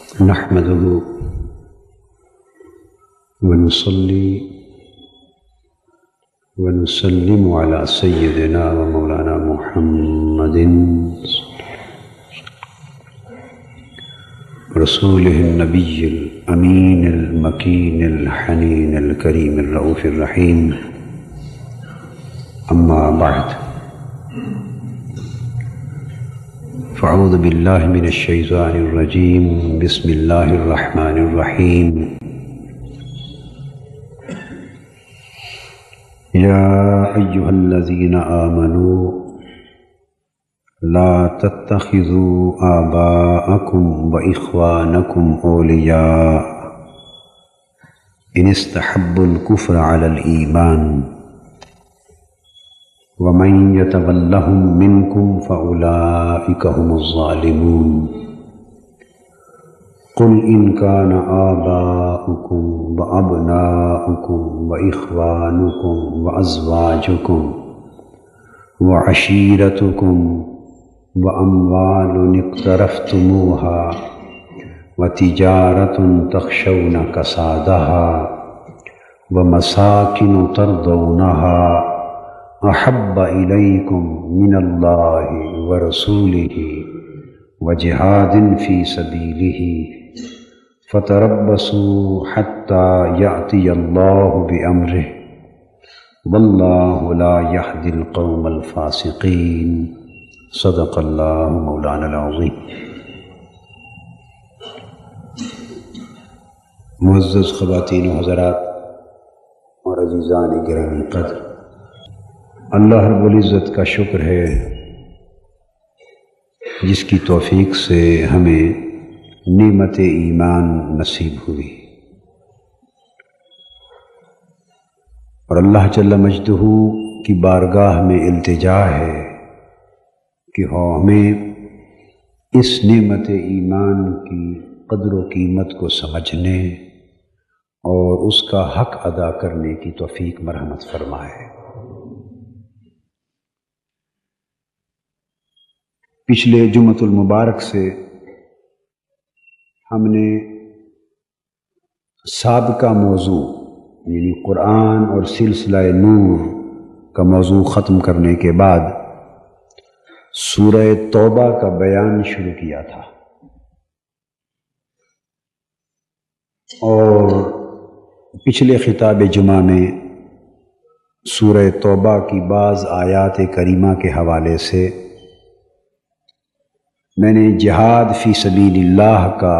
نحمده ونصلي ونسلم على سيدنا ومولانا محمد رسوله النبي الأمين المكين الحنين الكريم الرؤوف الرحيم. أما بعد، فأعوذ بالله من الشيطان الرجيم. بسم الله الرحمن الرحيم. يا أيها الذين آمنوا لا تتخذوا آباءكم وإخوانكم أولياء إن استحبوا الكفر على الإيمان ومن يتولهم منكم فأولئك هم الظالمون. قل إن كان آباؤكم وأبناؤكم وإخوانكم وأزواجكم وعشيرتكم وأموال اقترفتموها وتجارة تخشون كسادها ومساكن ترضونها أحب إليكم من الله ورسوله وجهاد في سبيله فتربصوا حتى يأتي الله بأمره والله لا يهدي القوم الفاسقين. صدق اللہ مولانا العظیم. معزز خواتین و حضرات اور عزیزان گرامی قدر، اللہ رب العزت کا شکر ہے جس کی توفیق سے ہمیں نعمت ایمان نصیب ہوئی، اور اللہ جل مجدہ کی بارگاہ میں التجا ہے کہ ہمیں اس نعمت ایمان کی قدر و قیمت کو سمجھنے اور اس کا حق ادا کرنے کی توفیق مرحمت فرمائے۔ پچھلے جمعۃ المبارک سے ہم نے سابقہ موضوع یعنی قرآن اور سلسلہ نور کا موضوع ختم کرنے کے بعد سورہ توبہ کا بیان شروع کیا تھا، اور پچھلے خطاب جمعہ میں سورہ توبہ کی بعض آیات کریمہ کے حوالے سے میں نے جہاد فی سبیل اللہ کا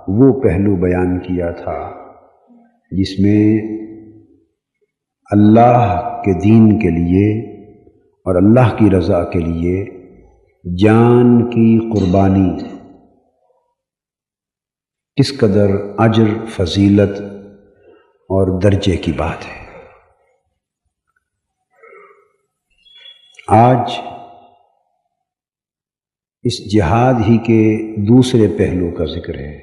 وہ پہلو بیان کیا تھا جس میں اللہ کے دین کے لیے اور اللہ کی رضا کے لیے جان کی قربانی کس قدر اجر، فضیلت اور درجے کی بات ہے۔ آج اس جہاد ہی کے دوسرے پہلو کا ذکر ہے،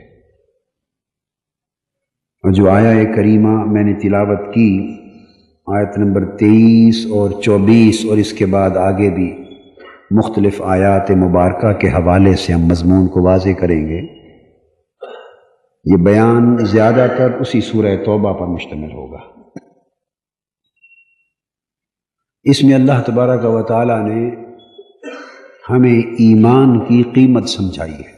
اور جو آیہ کریمہ میں نے تلاوت کی آیت نمبر 23 اور 24 اور اس کے بعد آگے بھی مختلف آیات مبارکہ کے حوالے سے ہم مضمون کو واضح کریں گے۔ یہ بیان زیادہ تر اسی سورہ توبہ پر مشتمل ہوگا۔ اس میں اللہ تبارک و تعالی نے ہمیں ایمان کی قیمت سمجھائی ہے۔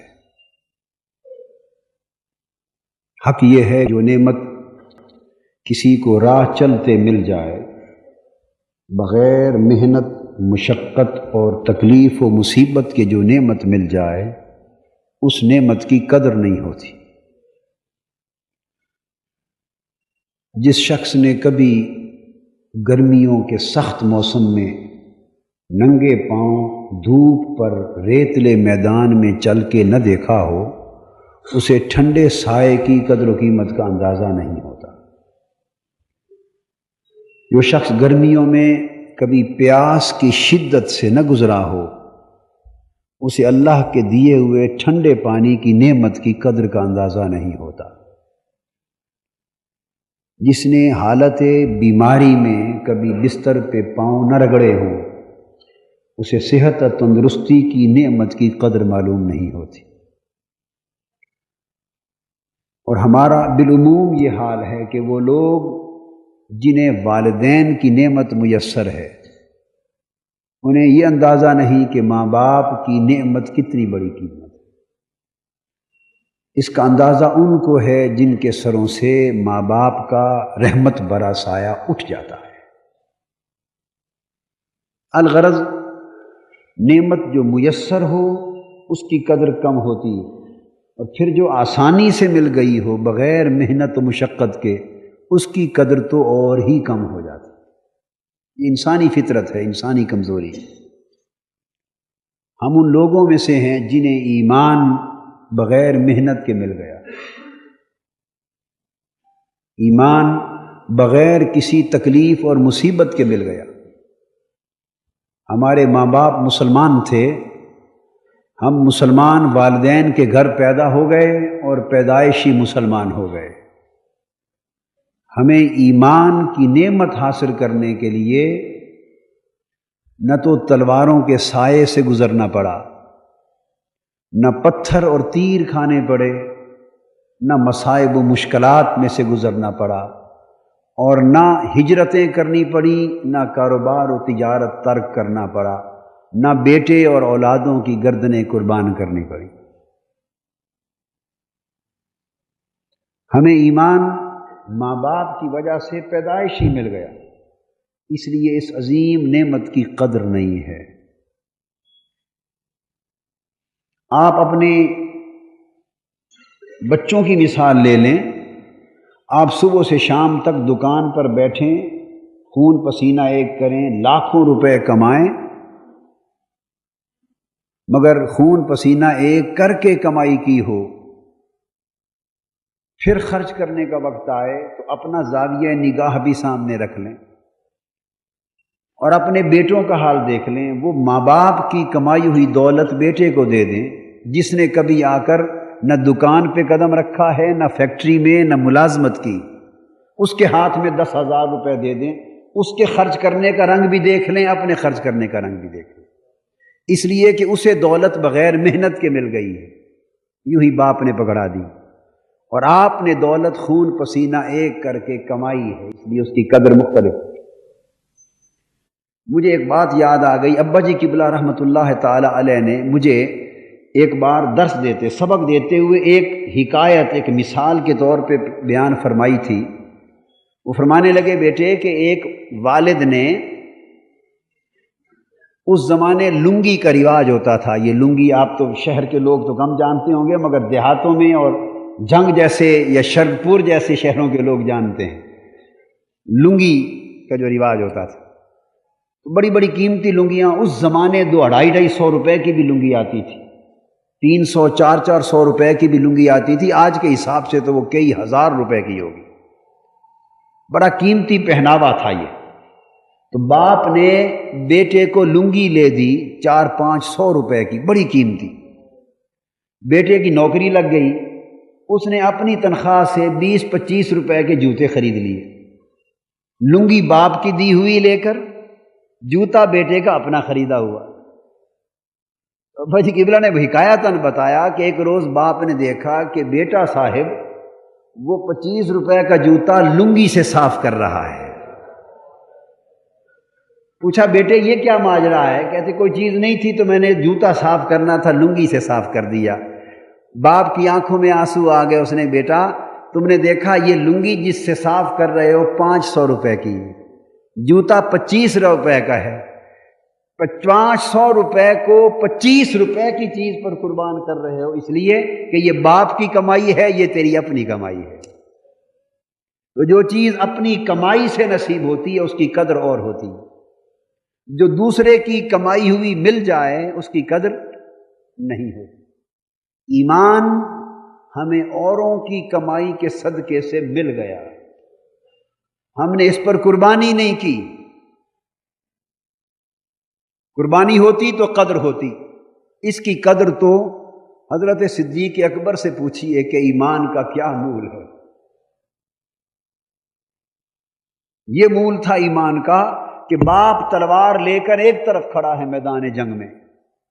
حق یہ ہے جو نعمت کسی کو راہ چلتے مل جائے، بغیر محنت، مشقت اور تکلیف و مصیبت کے جو نعمت مل جائے، اس نعمت کی قدر نہیں ہوتی۔ جس شخص نے کبھی گرمیوں کے سخت موسم میں ننگے پاؤں دھوپ پر ریتلے میدان میں چل کے نہ دیکھا ہو، اسے ٹھنڈے سائے کی قدر و قیمت کا اندازہ نہیں ہوتا۔ جو شخص گرمیوں میں کبھی پیاس کی شدت سے نہ گزرا ہو، اسے اللہ کے دیے ہوئے ٹھنڈے پانی کی نعمت کی قدر کا اندازہ نہیں ہوتا۔ جس نے حالت بیماری میں کبھی بستر پہ پاؤں نہ رگڑے ہوں، اسے صحت اور تندرستی کی نعمت کی قدر معلوم نہیں ہوتی۔ اور ہمارا بالعموم یہ حال ہے کہ وہ لوگ جنہیں والدین کی نعمت میسر ہے انہیں یہ اندازہ نہیں کہ ماں باپ کی نعمت کتنی بڑی قیمت ہے۔ اس کا اندازہ ان کو ہے جن کے سروں سے ماں باپ کا رحمت برا سایہ اٹھ جاتا ہے۔ الغرض نعمت جو میسر ہو اس کی قدر کم ہوتی ہے، اور پھر جو آسانی سے مل گئی ہو بغیر محنت و مشقت کے اس کی قدر تو اور ہی کم ہو جاتی ہے۔ یہ انسانی فطرت ہے، انسانی کمزوری ہے۔ ہم ان لوگوں میں سے ہیں جنہیں ایمان بغیر محنت کے مل گیا، ایمان بغیر کسی تکلیف اور مصیبت کے مل گیا۔ ہمارے ماں باپ مسلمان تھے، ہم مسلمان والدین کے گھر پیدا ہو گئے اور پیدائشی مسلمان ہو گئے۔ ہمیں ایمان کی نعمت حاصل کرنے کے لیے نہ تو تلواروں کے سائے سے گزرنا پڑا، نہ پتھر اور تیر کھانے پڑے، نہ مصائب و مشکلات میں سے گزرنا پڑا، اور نہ ہجرتیں کرنی پڑی، نہ کاروبار و تجارت ترک کرنا پڑا، نہ بیٹے اور اولادوں کی گردنیں قربان کرنی پڑی۔ ہمیں ایمان ماں باپ کی وجہ سے پیدائشی مل گیا، اس لیے اس عظیم نعمت کی قدر نہیں ہے۔ آپ اپنے بچوں کی مثال لے لیں، آپ صبح سے شام تک دکان پر بیٹھیں، خون پسینہ ایک کریں، لاکھوں روپے کمائیں، مگر خون پسینہ ایک کر کے کمائی کی ہو، پھر خرچ کرنے کا وقت آئے تو اپنا زاویہ نگاہ بھی سامنے رکھ لیں، اور اپنے بیٹوں کا حال دیکھ لیں۔ وہ ماں باپ کی کمائی ہوئی دولت بیٹے کو دے دیں جس نے کبھی آ کر نہ دکان پہ قدم رکھا ہے، نہ فیکٹری میں، نہ ملازمت کی، اس کے ہاتھ میں 10,000 روپے دے دیں، اس کے خرچ کرنے کا رنگ بھی دیکھ لیں، اپنے خرچ کرنے کا رنگ بھی دیکھ لیں، اس لیے کہ اسے دولت بغیر محنت کے مل گئی ہے، یوں ہی باپ نے پکڑا دی، اور آپ نے دولت خون پسینہ ایک کر کے کمائی ہے، اس لیے اس کی قدر مختلف ہے۔ مجھے ایک بات یاد آ گئی، ابا جی قبلہ رحمۃ اللہ تعالی علیہ نے مجھے ایک بار درس دیتے، سبق دیتے ہوئے ایک حکایت، ایک مثال کے طور پہ بیان فرمائی تھی۔ وہ فرمانے لگے، بیٹے کہ ایک والد نے، اس زمانے لنگی کا رواج ہوتا تھا، یہ لنگی آپ تو شہر کے لوگ تو کم جانتے ہوں گے، مگر دیہاتوں میں اور جنگ جیسے یا شرپور جیسے شہروں کے لوگ جانتے ہیں لنگی کا جو رواج ہوتا تھا۔ بڑی بڑی قیمتی لنگیاں، اس زمانے 200-250 روپے کی بھی لنگی آتی تھی، 300-400 روپے کی بھی لنگی آتی تھی، آج کے حساب سے تو وہ کئی ہزار روپے کی ہوگی۔ بڑا قیمتی پہناوا تھا یہ۔ تو باپ نے بیٹے کو لنگی لے دی 400-500 روپے کی، بڑی قیمتی۔ بیٹے کی نوکری لگ گئی، اس نے اپنی تنخواہ سے 20-25 روپے کے جوتے خرید لیے، لنگی باپ کی دی ہوئی لے کر، جوتا بیٹے کا اپنا خریدا ہوا۔ بھائی قبلہ نے حکایتاً بتایا کہ ایک روز باپ نے دیکھا کہ بیٹا صاحب وہ 25 روپے کا جوتا لنگی سے صاف کر رہا ہے۔ پوچھا، بیٹے یہ کیا ماجرا ہے؟ کہتے کوئی چیز نہیں تھی تو میں نے جوتا صاف کرنا تھا، لنگی سے صاف کر دیا۔ باپ کی آنکھوں میں آنسو آ گئے، اس نے، بیٹا تم نے دیکھا یہ لنگی جس سے صاف کر رہے ہو 500 روپے کی، جوتا 25 روپے کا ہے، 500 روپے کو 25 روپے کی چیز پر قربان کر رہے ہو، اس لیے کہ یہ باپ کی کمائی ہے، یہ تیری اپنی کمائی ہے۔ تو جو چیز اپنی کمائی سے نصیب ہوتی ہے اس کی قدر اور ہوتی ہے، جو دوسرے کی کمائی ہوئی مل جائے اس کی قدر نہیں ہوتی۔ ایمان ہمیں اوروں کی کمائی کے صدقے سے مل گیا، ہم نے اس پر قربانی نہیں کی، قربانی ہوتی تو قدر ہوتی۔ اس کی قدر تو حضرت صدیق اکبر سے پوچھیے کہ ایمان کا کیا مول ہے۔ یہ مول تھا ایمان کا کہ باپ تلوار لے کر ایک طرف کھڑا ہے میدان جنگ میں،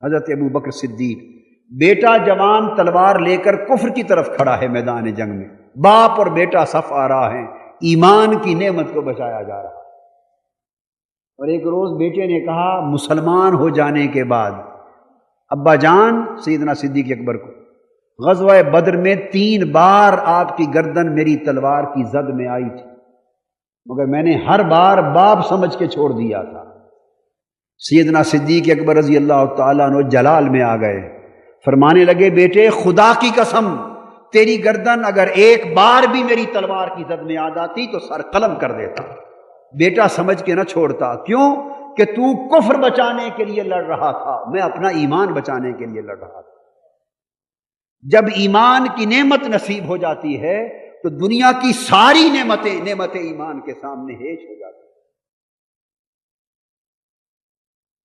حضرت ابو بکر صدیق، بیٹا جوان تلوار لے کر کفر کی طرف کھڑا ہے میدان جنگ میں، باپ اور بیٹا صف آ رہا ہے، ایمان کی نعمت کو بچایا جا رہا ہے۔ اور ایک روز بیٹے نے کہا مسلمان ہو جانے کے بعد ابا جان سیدنا صدیق اکبر کو، غزوہ بدر میں 3 بار آپ کی گردن میری تلوار کی زد میں آئی تھی، مگر میں نے ہر بار باپ سمجھ کے چھوڑ دیا تھا۔ سیدنا صدیق اکبر رضی اللہ تعالیٰ عنہ جلال میں آ گئے، فرمانے لگے بیٹے خدا کی قسم تیری گردن اگر ایک بار بھی میری تلوار کی زد میں آ جاتی تو سر قلم کر دیتا، بیٹا سمجھ کے نہ چھوڑتا۔ کیوں کہ تو کفر بچانے کے لیے لڑ رہا تھا، میں اپنا ایمان بچانے کے لیے لڑ رہا تھا۔ جب ایمان کی نعمت نصیب ہو جاتی ہے تو دنیا کی ساری نعمتیں ایمان کے سامنے ہیچ ہو جاتی ہیں۔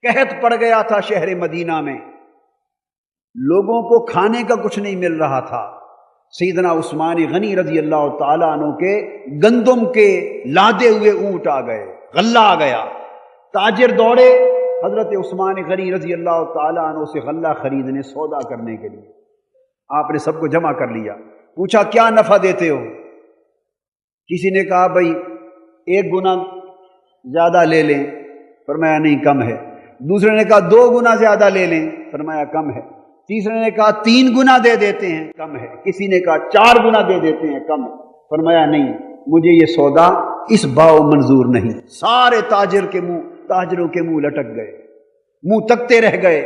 قحط پڑ گیا تھا شہر مدینہ میں، لوگوں کو کھانے کا کچھ نہیں مل رہا تھا۔ سیدنا عثمان غنی رضی اللہ تعالیٰ عنہ کے گندم کے لادے ہوئے اونٹ آ گئے، غلہ آ گیا، تاجر دوڑے حضرت عثمان غنی رضی اللہ تعالیٰ عنہ سے غلہ خریدنے، سودا کرنے کے لیے۔ آپ نے سب کو جمع کر لیا، پوچھا کیا نفع دیتے ہو؟ کسی نے کہا بھائی 1 گنا زیادہ لے لیں، فرمایا نہیں کم ہے۔ دوسرے نے کہا 2 گنا زیادہ لے لیں، فرمایا کم ہے۔ تیسرے نے کہا 3 گنا دے دیتے ہیں، کم ہے۔ کسی نے کہا 4 گنا دے دیتے ہیں، کم ہے۔ فرمایا نہیں، مجھے یہ سودا اس باؤ منظور نہیں۔ سارے تاجروں کے منہ لٹک گئے، منہ تکتے رہ گئے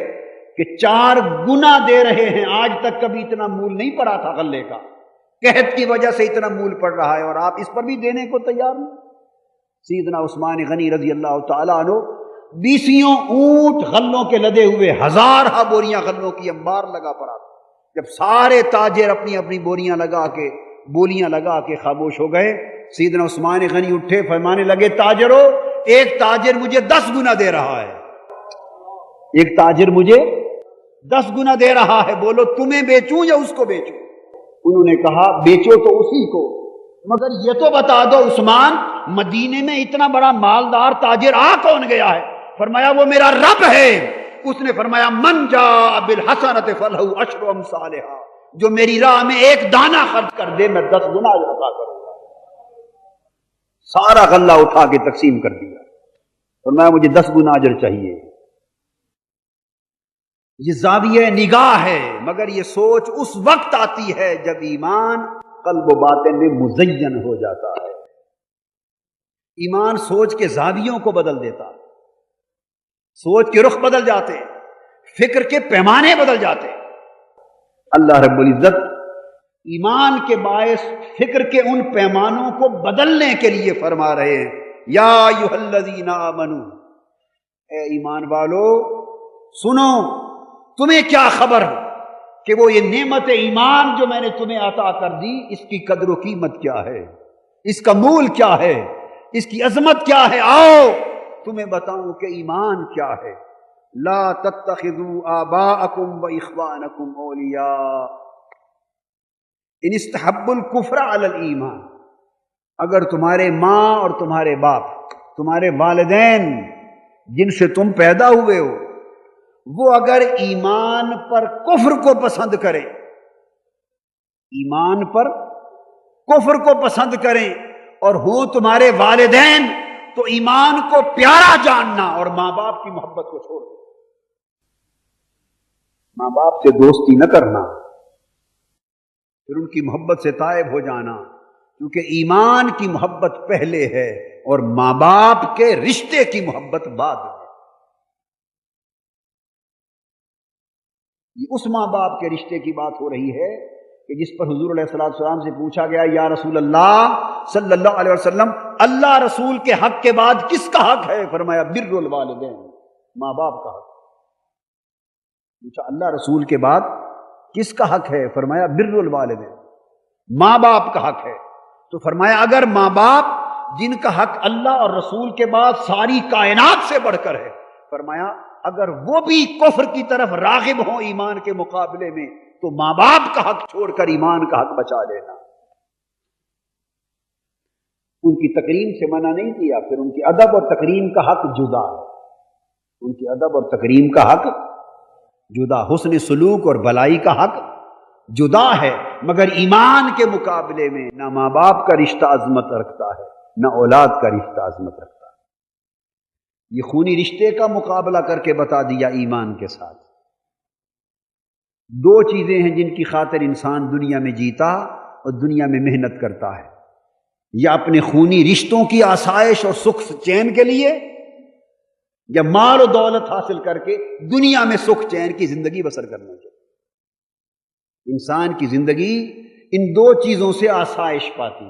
کہ 4 گنا دے رہے ہیں، آج تک کبھی اتنا مول نہیں پڑا تھا غلے کا، قحط کی وجہ سے اتنا مول پڑ رہا ہے اور آپ اس پر بھی دینے کو تیار نہیں۔ سیدنا عثمان غنی رضی اللہ تعالیٰ عنہ 20 اونٹ غلوں کے لدے ہوئے، 1000 بوریاں غلوں کی انبار لگا پڑا تھا۔ جب سارے تاجر اپنی اپنی بولیاں لگا کے خاموش ہو گئے، سیدنا عثمان غنی اٹھے، فرمانے لگے تاجروں، ایک تاجر مجھے 10 گنا دے رہا ہے، ایک تاجر مجھے 10 گنا دے رہا ہے، بولو تمہیں بیچوں یا اس کو بیچوں؟ انہوں نے کہا بیچو تو اسی کو، مگر یہ تو بتا دو عثمان مدینے میں اتنا بڑا مالدار تاجر آ کون گیا ہے؟ فرمایا وہ میرا رب ہے۔ اس نے فرمایا من جاء بالحسنۃ فلہ عشر امثالھا، جو میری راہ میں 1 دانہ خرچ کر دے میں 10 گنا عطا کروں گا۔ سارا غلہ اٹھا کے تقسیم کر دیا، فرمایا مجھے 10 گنا اجر چاہیے۔ یہ زاویہ نگاہ ہے، مگر یہ سوچ اس وقت آتی ہے جب ایمان قلب و باطن میں مزین ہو جاتا ہے۔ ایمان سوچ کے زاویوں کو بدل دیتا، سوچ کے رخ بدل جاتے، فکر کے پیمانے بدل جاتے۔ اللہ رب العزت ایمان کے باعث فکر کے ان پیمانوں کو بدلنے کے لیے فرما رہے ہیں، یا ایھا الذین آمنوا، اے ایمان والو سنو، تمہیں کیا خبر کہ وہ یہ نعمت ایمان جو میں نے تمہیں عطا کر دی، اس کی قدر و قیمت کیا ہے، اس کا مول کیا ہے، اس کی عظمت کیا ہے؟ آؤ تمہیں بتاؤں کہ ایمان کیا ہے۔ لا تتخذوا آباءکم واخوانکم اولیاء ان استحبوا الکفر علی الایمان، اگر تمہارے ماں اور تمہارے باپ، تمہارے والدین جن سے تم پیدا ہوئے ہو، وہ اگر ایمان پر کفر کو پسند کریں، ایمان پر کفر کو پسند کریں اور ہوں تمہارے والدین، تو ایمان کو پیارا جاننا اور ماں باپ کی محبت کو چھوڑ دو، ماں باپ سے دوستی نہ کرنا، پھر ان کی محبت سے تائب ہو جانا، کیونکہ ایمان کی محبت پہلے ہے اور ماں باپ کے رشتے کی محبت بعد میں۔ یہ اس ماں باپ کے رشتے کی بات ہو رہی ہے کہ جس پر حضور علیہ السلام سے پوچھا گیا یا رسول اللہ صلی اللہ علیہ وسلم، اللہ رسول کے حق کے بعد کس کا حق ہے؟ فرمایا بر الوالدین، ماں باپ کا حق۔ پوچھا اللہ رسول کے بعد کس کا حق ہے؟ فرمایا بر الوالدین، ماں باپ کا حق ہے۔ تو فرمایا اگر ماں باپ جن کا حق اللہ اور رسول کے بعد ساری کائنات سے بڑھ کر ہے، فرمایا اگر وہ بھی کفر کی طرف راغب ہوں ایمان کے مقابلے میں، تو ماں باپ کا حق چھوڑ کر ایمان کا حق بچا لینا۔ ان کی تکریم سے منع نہیں کیا، پھر ان کی ادب اور تکریم کا حق جدا ہے، ان کی ادب اور تکریم کا حق جدا، حسن سلوک اور بلائی کا حق جدا ہے، مگر ایمان کے مقابلے میں نہ ماں باپ کا رشتہ عظمت رکھتا ہے نہ اولاد کا رشتہ عظمت رکھتا ہے۔ یہ خونی رشتے کا مقابلہ کر کے بتا دیا ایمان کے ساتھ۔ دو چیزیں ہیں جن کی خاطر انسان دنیا میں جیتا اور دنیا میں محنت کرتا ہے، یا اپنے خونی رشتوں کی آسائش اور سکھ چین کے لیے، یا مال و دولت حاصل کر کے دنیا میں سکھ چین کی زندگی بسر کرنا چاہیے۔ انسان کی زندگی ان دو چیزوں سے آسائش پاتی،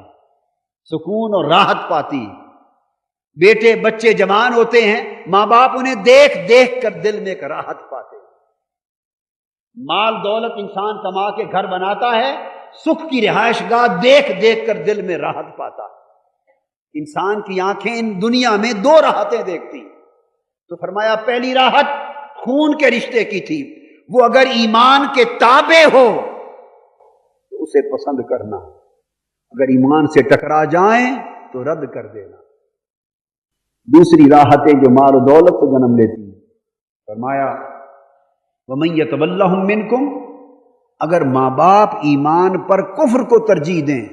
سکون اور راحت پاتی۔ بیٹے بچے جوان ہوتے ہیں، ماں باپ انہیں دیکھ دیکھ کر دل میں ایک راحت پاتے۔ مال دولت انسان کما کے گھر بناتا ہے، سکھ کی رہائش گاہ دیکھ دیکھ کر دل میں راحت پاتا۔ انسان کی آنکھیں ان دنیا میں دو راحتیں دیکھتی، تو فرمایا پہلی راحت خون کے رشتے کی تھی، وہ اگر ایمان کے تابع ہو تو اسے پسند کرنا، اگر ایمان سے ٹکرا جائیں تو رد کر دینا۔ دوسری راحتیں جو مال و دولت سے جنم لیتی، فرمایا وَمَن يَتَوَلَّهُم مِّنكُمْ، اگر ماں باپ ایمان پر کفر کو ترجیح دیں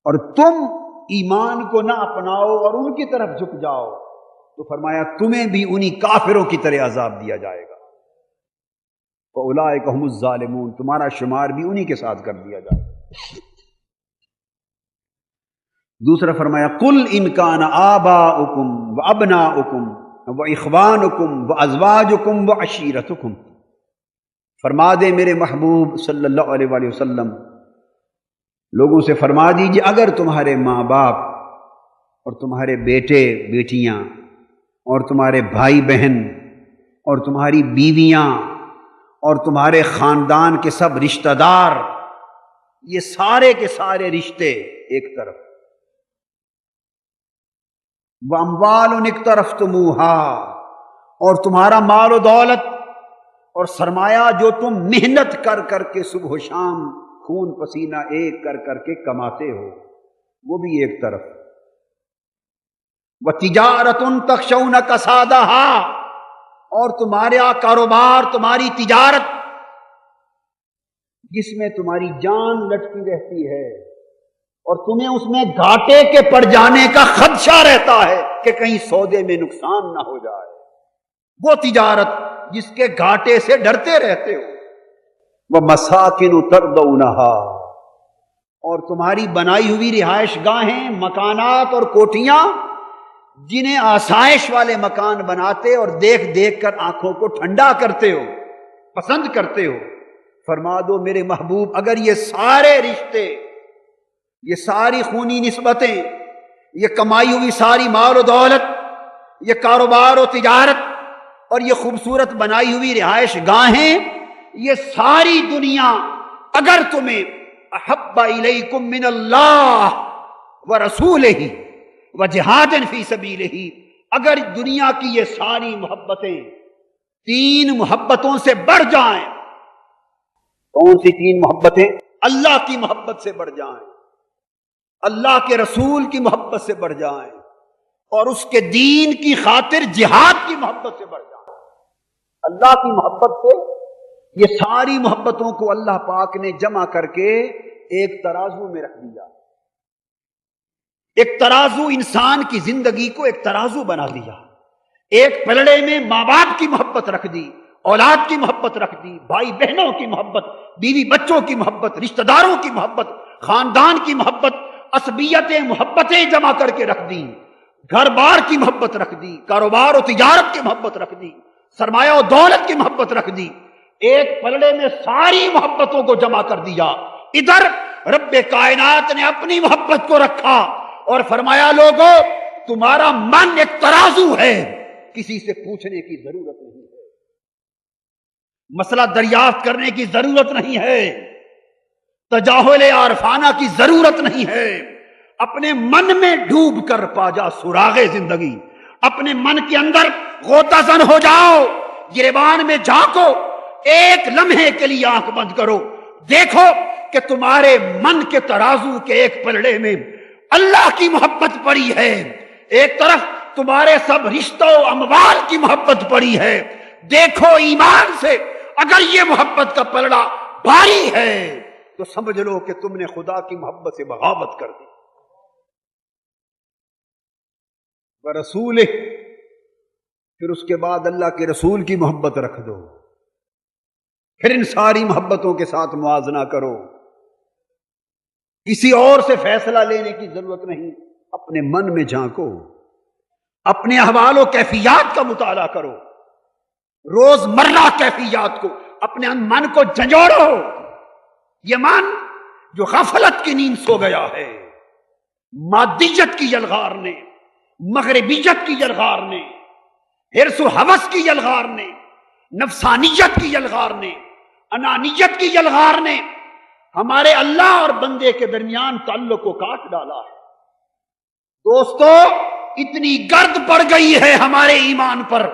اور تم ایمان کو نہ اپناؤ اور ان کی طرف جھک جاؤ، تو فرمایا تمہیں بھی انہی کافروں کی طرح عذاب دیا جائے گا۔ فَأُولَٰئِكَ هُمُ الظَّالِمُونَ، تمہارا شمار بھی انہی کے ساتھ کر دیا جائے گا۔ دوسرا فرمایا قُلْ إِنْ كَانَ آبَاؤُكُمْ وَأَبْنَاؤُكُمْ وَإِخْوَانُكُمْ وَأَزْوَاجُكُمْ وَعَشِيرَتُكُمْ، فرما دے میرے محبوب صلی اللہ علیہ وآلہ وسلم، لوگوں سے فرما دیجئے اگر تمہارے ماں باپ اور تمہارے بیٹے بیٹیاں اور تمہارے بھائی بہن اور تمہاری بیویاں اور تمہارے خاندان کے سب رشتہ دار، یہ سارے کے سارے رشتے ایک طرف، وَأَمْوَالٌ اقْتَرَفْتُمُوهَا، اور تمہارا مال و دولت اور سرمایہ جو تم محنت کر کر کے صبح و شام خون پسینہ ایک کر کر کے کماتے ہو، وہ بھی ایک طرف، وَتِجَارَةٌ تَخْشَوْنَ كَسَادَهَا، اور تمہارا کاروبار، تمہاری تجارت جس میں تمہاری جان لٹکی رہتی ہے اور تمہیں اس میں گھاٹے کے پڑ جانے کا خدشہ رہتا ہے کہ کہیں سودے میں نقصان نہ ہو جائے، وہ تجارت جس کے گھاٹے سے ڈرتے رہتے ہو، وَمَسَاكِنُ تَرْضَوْنَهَا، اور تمہاری بنائی ہوئی رہائش گاہیں، مکانات اور کوٹھیاں جنہیں آسائش والے مکان بناتے اور دیکھ دیکھ کر آنکھوں کو ٹھنڈا کرتے ہو، پسند کرتے ہو، فرما دو میرے محبوب اگر یہ سارے رشتے، یہ ساری خونی نسبتیں، یہ کمائی ہوئی ساری مال و دولت، یہ کاروبار و تجارت اور یہ خوبصورت بنائی ہوئی رہائش گاہیں، یہ ساری دنیا اگر تمہیں احب الیکم من اللہ ورسولہ وجہاد فی سبیلہ، اگر دنیا کی یہ ساری محبتیں تین محبتوں سے بڑھ جائیں، کون سی تین محبتیں؟ اللہ کی محبت سے بڑھ جائیں، اللہ کے رسول کی محبت سے بڑھ جائیں، اور اس کے دین کی خاطر جہاد کی محبت سے بڑھ جائیں۔ اللہ کی محبت سے یہ ساری محبتوں کو اللہ پاک نے جمع کر کے ایک ترازو میں رکھ دیا، ایک ترازو انسان کی زندگی کو ایک ترازو بنا دیا، ایک پلڑے میں ماں باپ کی محبت رکھ دی، اولاد کی محبت رکھ دی، بھائی بہنوں کی محبت، بیوی بچوں کی محبت، رشتہ داروں کی محبت، خاندان کی محبت، عصبیتیں محبتیں جمع کر کے رکھ دی، گھر بار کی محبت رکھ دی، کاروبار و تجارت کی محبت رکھ دی، سرمایہ و دولت کی محبت رکھ دی، ایک پلڑے میں ساری محبتوں کو جمع کر دیا۔ ادھر رب کائنات نے اپنی محبت کو رکھا اور فرمایا لوگو تمہارا من ایک ترازو ہے، کسی سے پوچھنے کی ضرورت نہیں ہے، مسئلہ دریافت کرنے کی ضرورت نہیں ہے، تجاہل عارفانہ کی ضرورت نہیں ہے، اپنے من میں ڈوب کر پا جا سراغ زندگی، اپنے من کے اندر غوطہ زن ہو جاؤ، گریبان میں جھانکو، ایک لمحے کے لیے آنکھ بند کرو، دیکھو کہ تمہارے من کے ترازو کے ایک پلڑے میں اللہ کی محبت پڑی ہے، ایک طرف تمہارے سب رشتوں اموال کی محبت پڑی ہے، دیکھو ایمان سے اگر یہ محبت کا پلڑا بھاری ہے تو سمجھ لو کہ تم نے خدا کی محبت سے بغاوت کر دی. ورسولہ، پھر اس کے بعد اللہ کے رسول کی محبت رکھ دو. پھر ان ساری محبتوں کے ساتھ موازنہ کرو. کسی اور سے فیصلہ لینے کی ضرورت نہیں. اپنے من میں جھانکو، اپنے احوال و کیفیات کا مطالعہ کرو، روز مرہ کیفیات کو، اپنے من کو جھنجھوڑو. یہ من جو غفلت کی نیند سو گیا ہے، مادیت کی یلغار نے، مغربیت کی یلغار نے، حرص و ہوس کی یلغار نے، نفسانیت کی یلغار نے، انانیت کی یلغار نے ہمارے اللہ اور بندے کے درمیان تعلق کو کاٹ ڈالا ہے. دوستو، اتنی گرد پڑ گئی ہے ہمارے ایمان پر،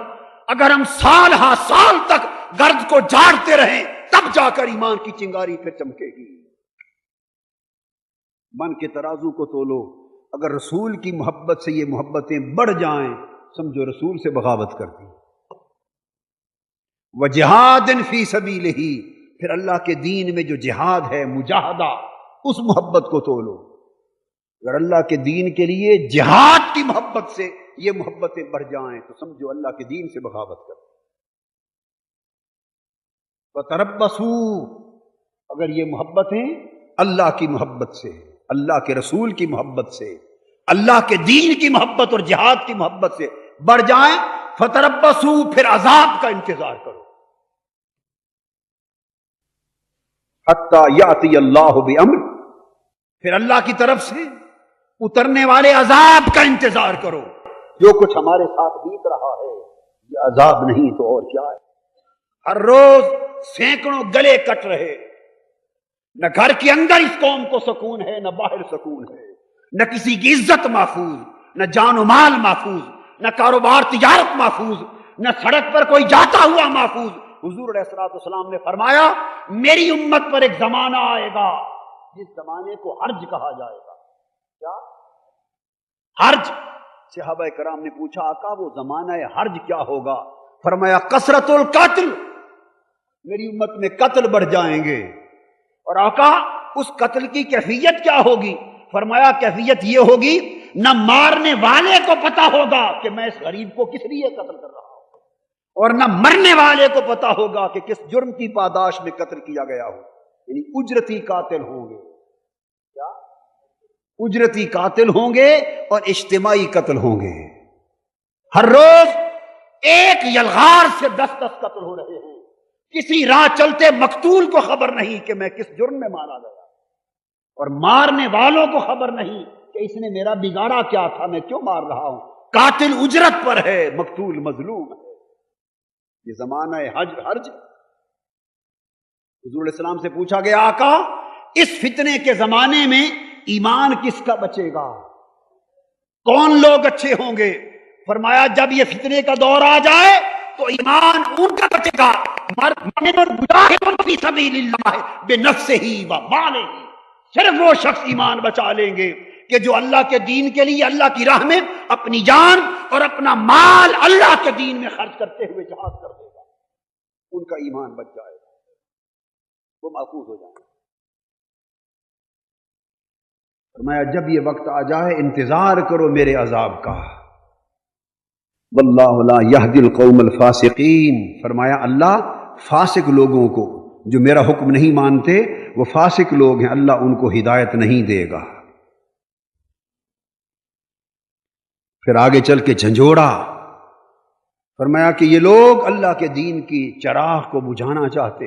اگر ہم سال ہا سال تک گرد کو جھاڑتے رہیں تب جا کر ایمان کی چنگاری پھر چمکے گی. من کے ترازو کو تولو. اگر رسول کی محبت سے یہ محبتیں بڑھ جائیں، سمجھو رسول سے بغاوت کر دی. وجہاد فی سبیلہ، پھر اللہ کے دین میں جو جہاد ہے، مجاہدہ، اس محبت کو تولو. اگر اللہ کے دین کے لیے جہاد کی محبت سے یہ محبتیں بڑھ جائیں تو سمجھو اللہ کے دین سے بغاوت کر دی. وتربصوا، اگر یہ محبتیں اللہ کی محبت سے، اللہ کے رسول کی محبت سے، اللہ کے دین کی محبت اور جہاد کی محبت سے بڑھ جائیں، فتربصوا، پھر عذاب کا انتظار کرو. حتی یاتی اللہ بامر، پھر اللہ کی طرف سے اترنے والے عذاب کا انتظار کرو. جو کچھ ہمارے ساتھ بیت رہا ہے یہ عذاب نہیں تو اور کیا ہے. ہر روز سینکڑوں گلے کٹ رہے، نہ گھر کے اندر اس قوم کو سکون ہے، نہ باہر سکون ہے، نہ کسی کی عزت محفوظ، نہ جان و مال محفوظ، نہ کاروبار تجارت محفوظ، نہ سڑک پر کوئی جاتا ہوا محفوظ. حضور علیہ الصلوۃ والسلام نے فرمایا میری امت پر ایک زمانہ آئے گا جس زمانے کو حرج کہا جائے گا. کیا حرج؟ صحابہ کرام نے پوچھا آقا وہ زمانہ حرج کیا ہوگا؟ فرمایا کثرت القتل، میری امت میں قتل بڑھ جائیں گے. اور آقا اس قتل کی کیفیت کیا ہوگی؟ فرمایا کیفیت یہ ہوگی نہ مارنے والے کو پتا ہوگا کہ میں اس غریب کو کس لیے قتل کر رہا ہوں، اور نہ مرنے والے کو پتا ہوگا کہ کس جرم کی پاداش میں قتل کیا گیا ہو. یعنی اجرتی قاتل ہوں گے. کیا؟ اجرتی قاتل ہوں گے اور اجتماعی قتل ہوں گے. ہر روز ایک یلغار سے 10 قتل ہو رہے ہیں. کسی راہ چلتے مقتول کو خبر نہیں کہ میں کس جرم میں مارا گیا، اور مارنے والوں کو خبر نہیں کہ اس نے میرا بگاڑا کیا تھا، میں کیوں مار رہا ہوں. قاتل اجرت پر ہے، مقتول مظلوم ہے. یہ زمانہ حرج. حضور علیہ السلام سے پوچھا گیا آقا اس فتنے کے زمانے میں ایمان کس کا بچے گا؟ کون لوگ اچھے ہوں گے؟ فرمایا جب یہ فتنے کا دور آ جائے تو ایمان ان کا بچے گا بنفسہ و مالہ، صرف وہ شخص ایمان بچا لیں گے کہ جو اللہ کے دین کے لیے اللہ کی راہ میں اپنی جان اور اپنا مال اللہ کے دین میں خرچ کرتے ہوئے جہاد کر دے گا. ان کا ایمان بچ جائے گا، وہ محفوظ ہو جائیں گے. فرمایا جب یہ وقت آ جائے انتظار کرو میرے عذاب کا. واللہ لا یہدی القوم الفاسقین، فرمایا اللہ فاسق لوگوں کو جو میرا حکم نہیں مانتے، وہ فاسق لوگ ہیں، اللہ ان کو ہدایت نہیں دے گا. پھر آگے چل کے جھنجھوڑا. فرمایا کہ یہ لوگ اللہ کے دین کی چراغ کو بجھانا چاہتے،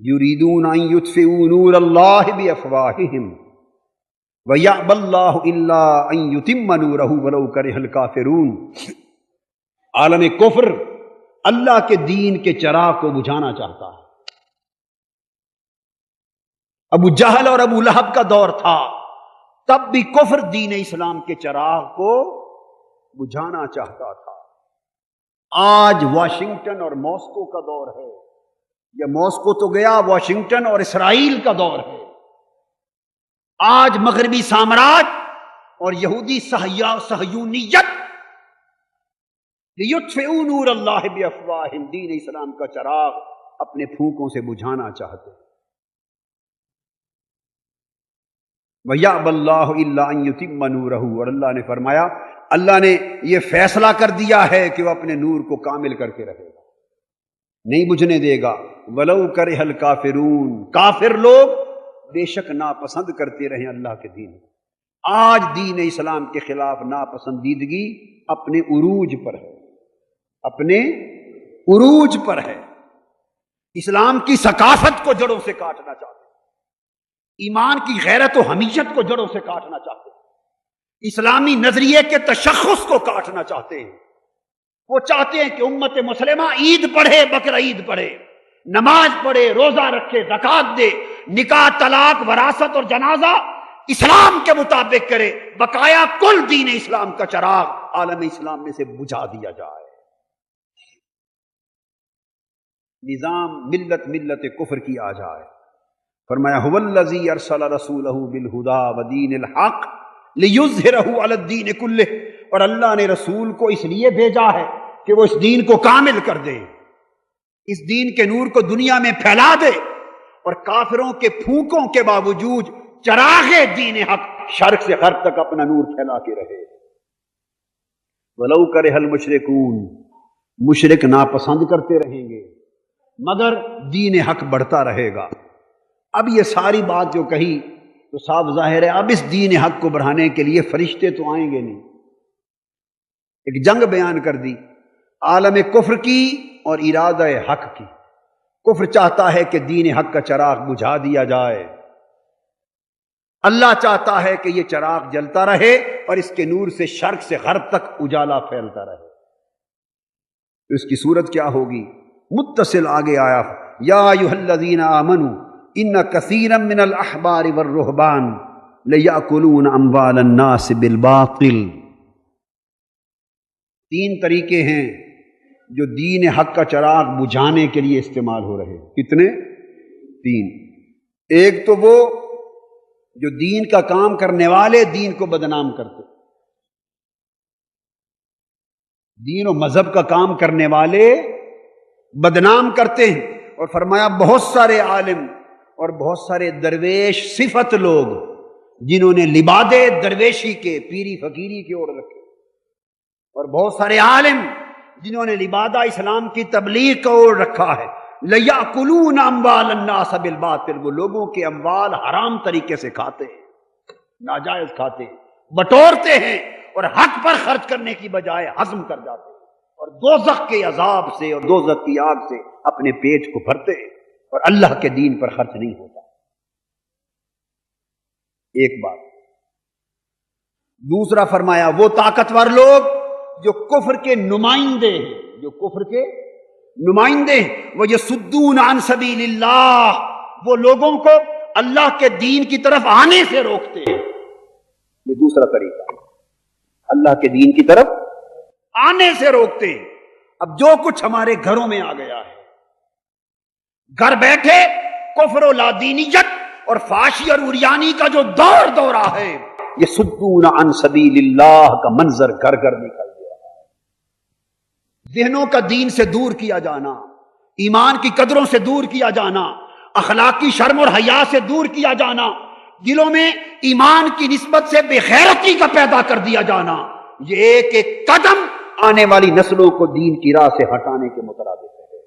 یریدون ان یطفئوا نور اللہ بافواہہم وَيَأْبَى اللَّهُ إِلَّا أَن يُتِمَّ نُورَهُ وَلَوْ كَرِهَ الْكَافِرُونَ. عالم کفر اللہ کے دین کے چراغ کو بجھانا چاہتا ہے. ابو جہل اور ابو لہب کا دور تھا، تب بھی کفر دین اسلام کے چراغ کو بجھانا چاہتا تھا. آج واشنگٹن اور ماسکو کا دور ہے، یا ماسکو تو گیا، واشنگٹن اور اسرائیل کا دور ہے. آج مغربی سامراج اور یہودی صہیونیت لیطفئوا نور اللہ بافواہہم، دین اسلام کا چراغ اپنے پھونکوں سے بجھانا چاہتے ہیں. وَيَأْبَى اللَّهُ إِلَّا أَن يُتِمَّ نُورَهُ، اور اللہ نے فرمایا اللہ نے یہ فیصلہ کر دیا ہے کہ وہ اپنے نور کو کامل کر کے رہے گا، نہیں بجھنے دے گا۔ وَلَوْ كَرِهَ الْكَافِرُونَ، کافر لوگ بے شک ناپسند کرتے رہیں اللہ کے دین کو۔ آج دین اسلام کے خلاف ناپسندیدگی اپنے عروج پر ہے، اپنے عروج پر ہے۔ اسلام کی ثقافت کو جڑوں سے کاٹنا چاہتے ہیں، ایمان کی غیرت و حمیت کو جڑوں سے کاٹنا چاہتے ہیں، اسلامی نظریے کے تشخص کو کاٹنا چاہتے ہیں۔ وہ چاہتے ہیں کہ امت مسلمہ عید پڑھے، بقر عید پڑھے، نماز پڑھے، روزہ رکھے، زکوٰۃ دے، نکاح، طلاق، وراثت اور جنازہ اسلام کے مطابق کرے، بقایا کل دین اسلام کا چراغ عالم اسلام میں سے بجھا دیا جائے۔ نظام ملت کفر کی آ جائے۔ فرمایا هو الذی ارسل رسولہ بالہدی ودین الحق لیظہرہ علی الدین کلہ، اور اللہ نے رسول کو اس لیے بھیجا ہے کہ وہ اس دین کو کامل کر دے، اس دین کے نور کو دنیا میں پھیلا دے، اور کافروں کے پھونکوں کے باوجود چراغ دین حق شرق سے غرب تک اپنا نور پھیلا کے رہے۔ وَلَوْ كَرِهَ الْمُشْرِكُونَ، مشرک ناپسند کرتے رہیں گے مگر دین حق بڑھتا رہے گا۔ اب یہ ساری بات جو کہی تو صاف ظاہر ہے اب اس دین حق کو بڑھانے کے لیے فرشتے تو آئیں گے نہیں۔ ایک جنگ بیان کر دی عالم کفر کی اور ارادہ حق کی۔ کفر چاہتا ہے کہ دین حق کا چراغ بجھا دیا جائے، اللہ چاہتا ہے کہ یہ چراغ جلتا رہے اور اس کے نور سے شرق سے غرب تک اجالا پھیلتا رہے۔ تو اس کی صورت کیا ہوگی؟ متصل آگے آیا یا ایھا الذین آمنوا ان کثیرا من الاحبار والرہبان لیأکلون اموال الناس بالباطل۔ تین طریقے ہیں جو دین حق کا چراغ بجھانے کے لیے استعمال ہو رہے ہیں۔ کتنے؟ تین۔ ایک تو وہ جو دین کا کام کرنے والے دین کو بدنام کرتے، دین و مذہب کا کام کرنے والے بدنام کرتے ہیں، اور فرمایا بہت سارے عالم اور بہت سارے درویش صفت لوگ جنہوں نے لبادے درویشی کے، پیری فقیری کے اوڑھ رکھے، اور بہت سارے عالم جنہوں نے لبادہ اسلام کی تبلیغ کا اوڑھ رکھا ہے۔ لیأکلون اموال الناس بالباطل، وہ لوگوں کے اموال حرام طریقے سے کھاتے ہیں، ناجائز کھاتے ہیں، بٹورتے ہیں، اور حق پر خرچ کرنے کی بجائے ہضم کر جاتے ہیں، اور دوزخ کے عذاب سے اور دوزخ کی آگ سے اپنے پیٹ کو بھرتے ہیں، اور اللہ کے دین پر خرچ نہیں ہوتا۔ ایک بات۔ دوسرا فرمایا وہ طاقتور لوگ جو کفر کے نمائندے ہیں، جو کفر کے نمائندے ہیں، وہ یصدون عن سبیل اللہ، وہ لوگوں کو اللہ کے دین کی طرف آنے سے روکتے ہیں۔ یہ دوسرا طریقہ، اللہ کے دین کی طرف آنے سے روکتے ہیں۔ اب جو کچھ ہمارے گھروں میں آ گیا ہے، گھر بیٹھے کفر و لادینیت اور فحاشی اور عریانی کا جو دورہ ہے، یہ یصدون عن سبیل اللہ کا منظر گھر گھر دکھائی دے رہا ہے۔ ذہنوں کا دین سے دور کیا جانا، ایمان کی قدروں سے دور کیا جانا، اخلاقی شرم اور حیا سے دور کیا جانا، دلوں میں ایمان کی نسبت سے بے غیرتی کا پیدا کر دیا جانا، یہ ایک ایک قدم آنے والی نسلوں کو دین کی راہ سے ہٹانے کے مترادف ہے۔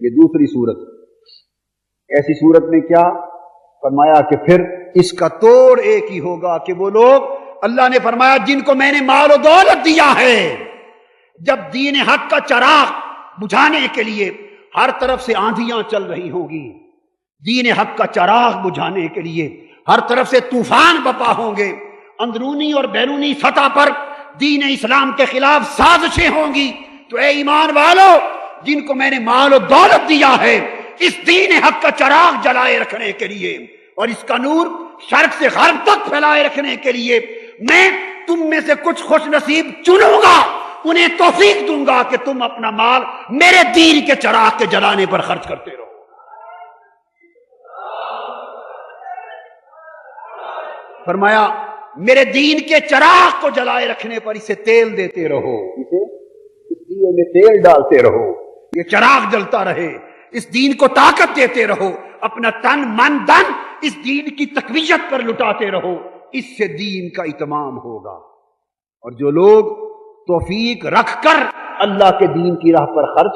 یہ دوسری صورت۔ ایسی صورت میں کیا فرمایا کہ پھر اس کا توڑ ایک ہی ہوگا کہ وہ لوگ، اللہ نے فرمایا جن کو میں نے مال و دولت دیا ہے، جب دین حق کا چراغ بجھانے کے لیے ہر طرف سے آندھیاں چل رہی ہوں گی، دین حق کا چراغ بجھانے کے لیے ہر طرف سے طوفان بپا ہوں گے، اندرونی اور بیرونی سطح پر دین اسلام کے خلاف سازشیں ہوں گی، تو اے ایمان والو جن کو میں نے مال و دولت دیا ہے اس دین حق کا چراغ جلائے رکھنے کے لیے اور اس کا نور شرق سے غرب تک پھیلائے رکھنے کے لیے، میں تم میں سے کچھ خوش نصیب چنوں گا، انہیں توفیق دوں گا کہ تم اپنا مال میرے دین کے چراغ کے جلانے پر خرچ کرتے رہو۔ فرمایا میرے دین کے چراغ کو جلائے رکھنے پر اسے تیل دیتے رہو، اسے اس دیے میں تیل ڈالتے رہو، یہ چراغ جلتا رہے، اس دین کو طاقت دیتے رہو، اپنا تن من دن اس دین کی تقویت پر لٹاتے رہو، اس سے دین کا اتمام ہوگا۔ اور جو لوگ توفیق رکھ کر اللہ کے دین کی راہ پر خرچ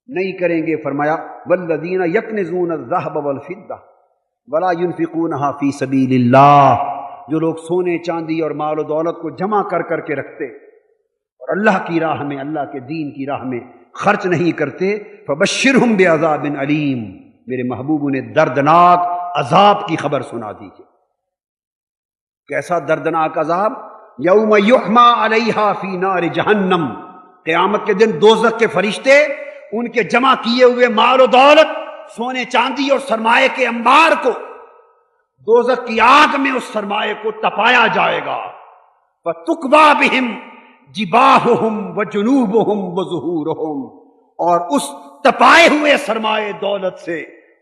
نہیں کریں گے، فرمایا والذین یکنزون الذهب والفضة ولا ينفقونها فی سبیل اللہ، جو لوگ سونے چاندی اور مال و دولت کو جمع کر کر کے رکھتے اور اللہ کی راہ میں، اللہ کے دین کی راہ میں خرچ نہیں کرتے، فبشرہم بعذاب علیم، میرے محبوب انہیں دردناک عذاب کی خبر سنا دیجیے۔ کیسا دردناک عذاب؟ یوم یحما علیہا فی نار جہنم، قیامت کے دن دوزخ کے فرشتے ان کے جمع کیے ہوئے مال و دولت، سونے چاندی اور سرمایے کے انبار کو دوزخ کی آگ میں اس سرمایے کو تپایا جائے گا، فَتُقْوَى بِهِمْ جِبَاهُهُمْ وَجُنُوبُهُمْ وَظُهُورُهُمْ، اور اس تپائے ہوئے سرمایے دولت سے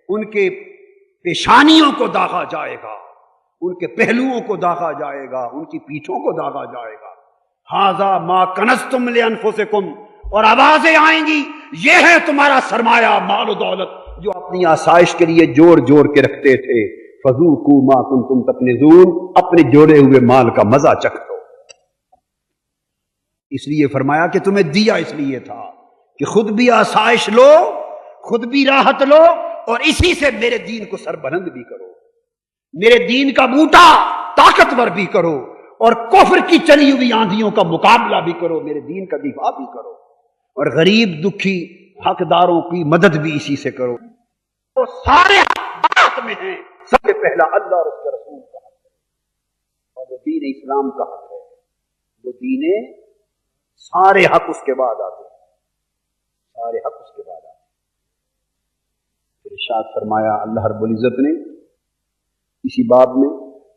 ان کے پیشانیوں کو داغا جائے گا، ان کے پہلوؤں کو داغا جائے گا، ان کی پیٹھوں کو داغا جائے گا۔ هَذَا مَا كَنَزْتُمْ لِأَنفُسِكُمْ، اور آوازیں آئیں گی، یہ ہے تمہارا سرمایہ مال و دولت جو اپنی آسائش کے لیے جوڑ جوڑ کے رکھتے تھے، فَذُوقُوا مَا كُنتُمْ تَكْنِزُونَ، اپنے جوڑے ہوئے مال کا مزہ چکھو۔ اس لیے فرمایا کہ تمہیں دیا اس لیے تھا کہ خود بھی آسائش لو، خود بھی راحت لو، اور اسی سے میرے دین کو سربلند بھی کرو، میرے دین کا بوٹا طاقتور بھی کرو، اور کفر کی چلی ہوئی آندھیوں کا مقابلہ بھی کرو، میرے دین کا دفاع بھی کرو، اور غریب دکھی حقداروں کی مدد بھی اسی سے کرو۔ وہ سارے حق میں ہیں، سب سے پہلا اللہ اور اس کے رسول کا حق ہے، اور وہ دین اسلام کا حق ہے، وہ دین سارے حق اس کے بعد آتے ہیں، سارے حق اس کے بعد آتے ہیں۔ پھر ارشاد فرمایا اللہ رب العزت نے اسی باب میں،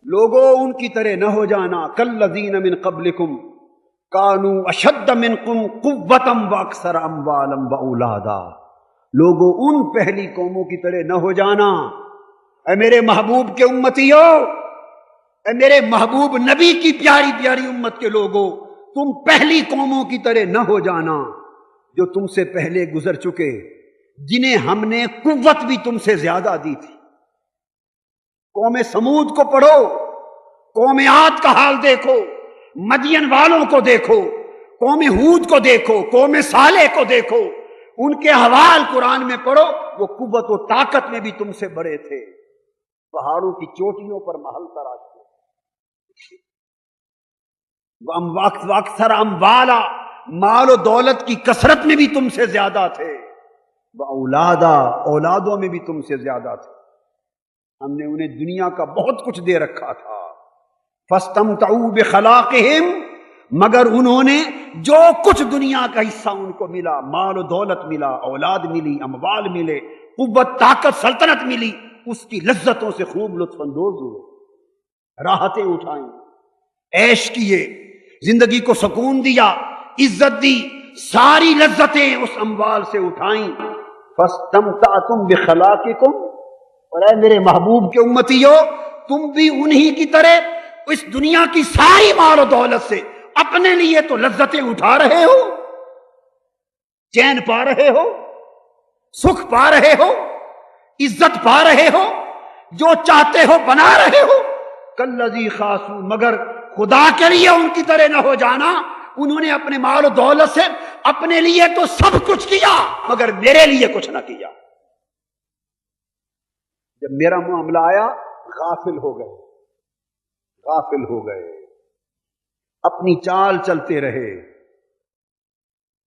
لوگوں ان کی طرح نہ ہو جانا، کالذین من قبلکم کانوا اشد منکم قوۃ واکثر اموالا واولادا، لوگوں ان پہلی قوموں کی طرح نہ ہو جانا۔ اے میرے محبوب کے امتیوں، اے میرے محبوب نبی کی پیاری پیاری امت کے لوگوں، تم پہلی قوموں کی طرح نہ ہو جانا جو تم سے پہلے گزر چکے، جنہیں ہم نے قوت بھی تم سے زیادہ دی تھی۔ قوم سمود کو پڑھو، قوم عاد کا حال دیکھو، مدین والوں کو دیکھو، قوم ہود کو دیکھو، قوم صالح کو دیکھو، ان کے حوال قرآن میں پڑھو، وہ قوت و طاقت میں بھی تم سے بڑے تھے، پہاڑوں کی چوٹیوں پر محل تراشتے، اکثر اموالا، مال و دولت کی کثرت میں بھی تم سے زیادہ تھے، واولادا، اولادوں میں بھی تم سے زیادہ تھے، ہم نے انہیں دنیا کا بہت کچھ دے رکھا تھا۔ فاستمتعوا بخلاقہم، مگر انہوں نے جو کچھ دنیا کا حصہ ان کو ملا، مال و دولت ملا، اولاد ملی، اموال ملے، قوت طاقت سلطنت ملی، اس کی لذتوں سے خوب لطف اندوز ہوئے، راحتیں اٹھائیں، عیش کیے، زندگی کو سکون دیا، عزت دی، ساری لذتیں اس اموال سے اٹھائیں۔ فاستمتعتم بخلاقکم، اور اے میرے محبوب کے امتیوں، تم بھی انہی کی طرح اس دنیا کی ساری مال و دولت سے اپنے لیے تو لذتیں اٹھا رہے ہو، چین پا رہے ہو، سکھ پا رہے ہو، عزت پا رہے ہو، جو چاہتے ہو بنا رہے ہو۔ کالذی خاصوا، مگر خدا کے لیے ان کی طرح نہ ہو جانا، انہوں نے اپنے مال و دولت سے اپنے لیے تو سب کچھ کیا مگر میرے لیے کچھ نہ کیا۔ جب میرا معاملہ آیا غافل ہو گئے، غافل ہو گئے، اپنی چال چلتے رہے،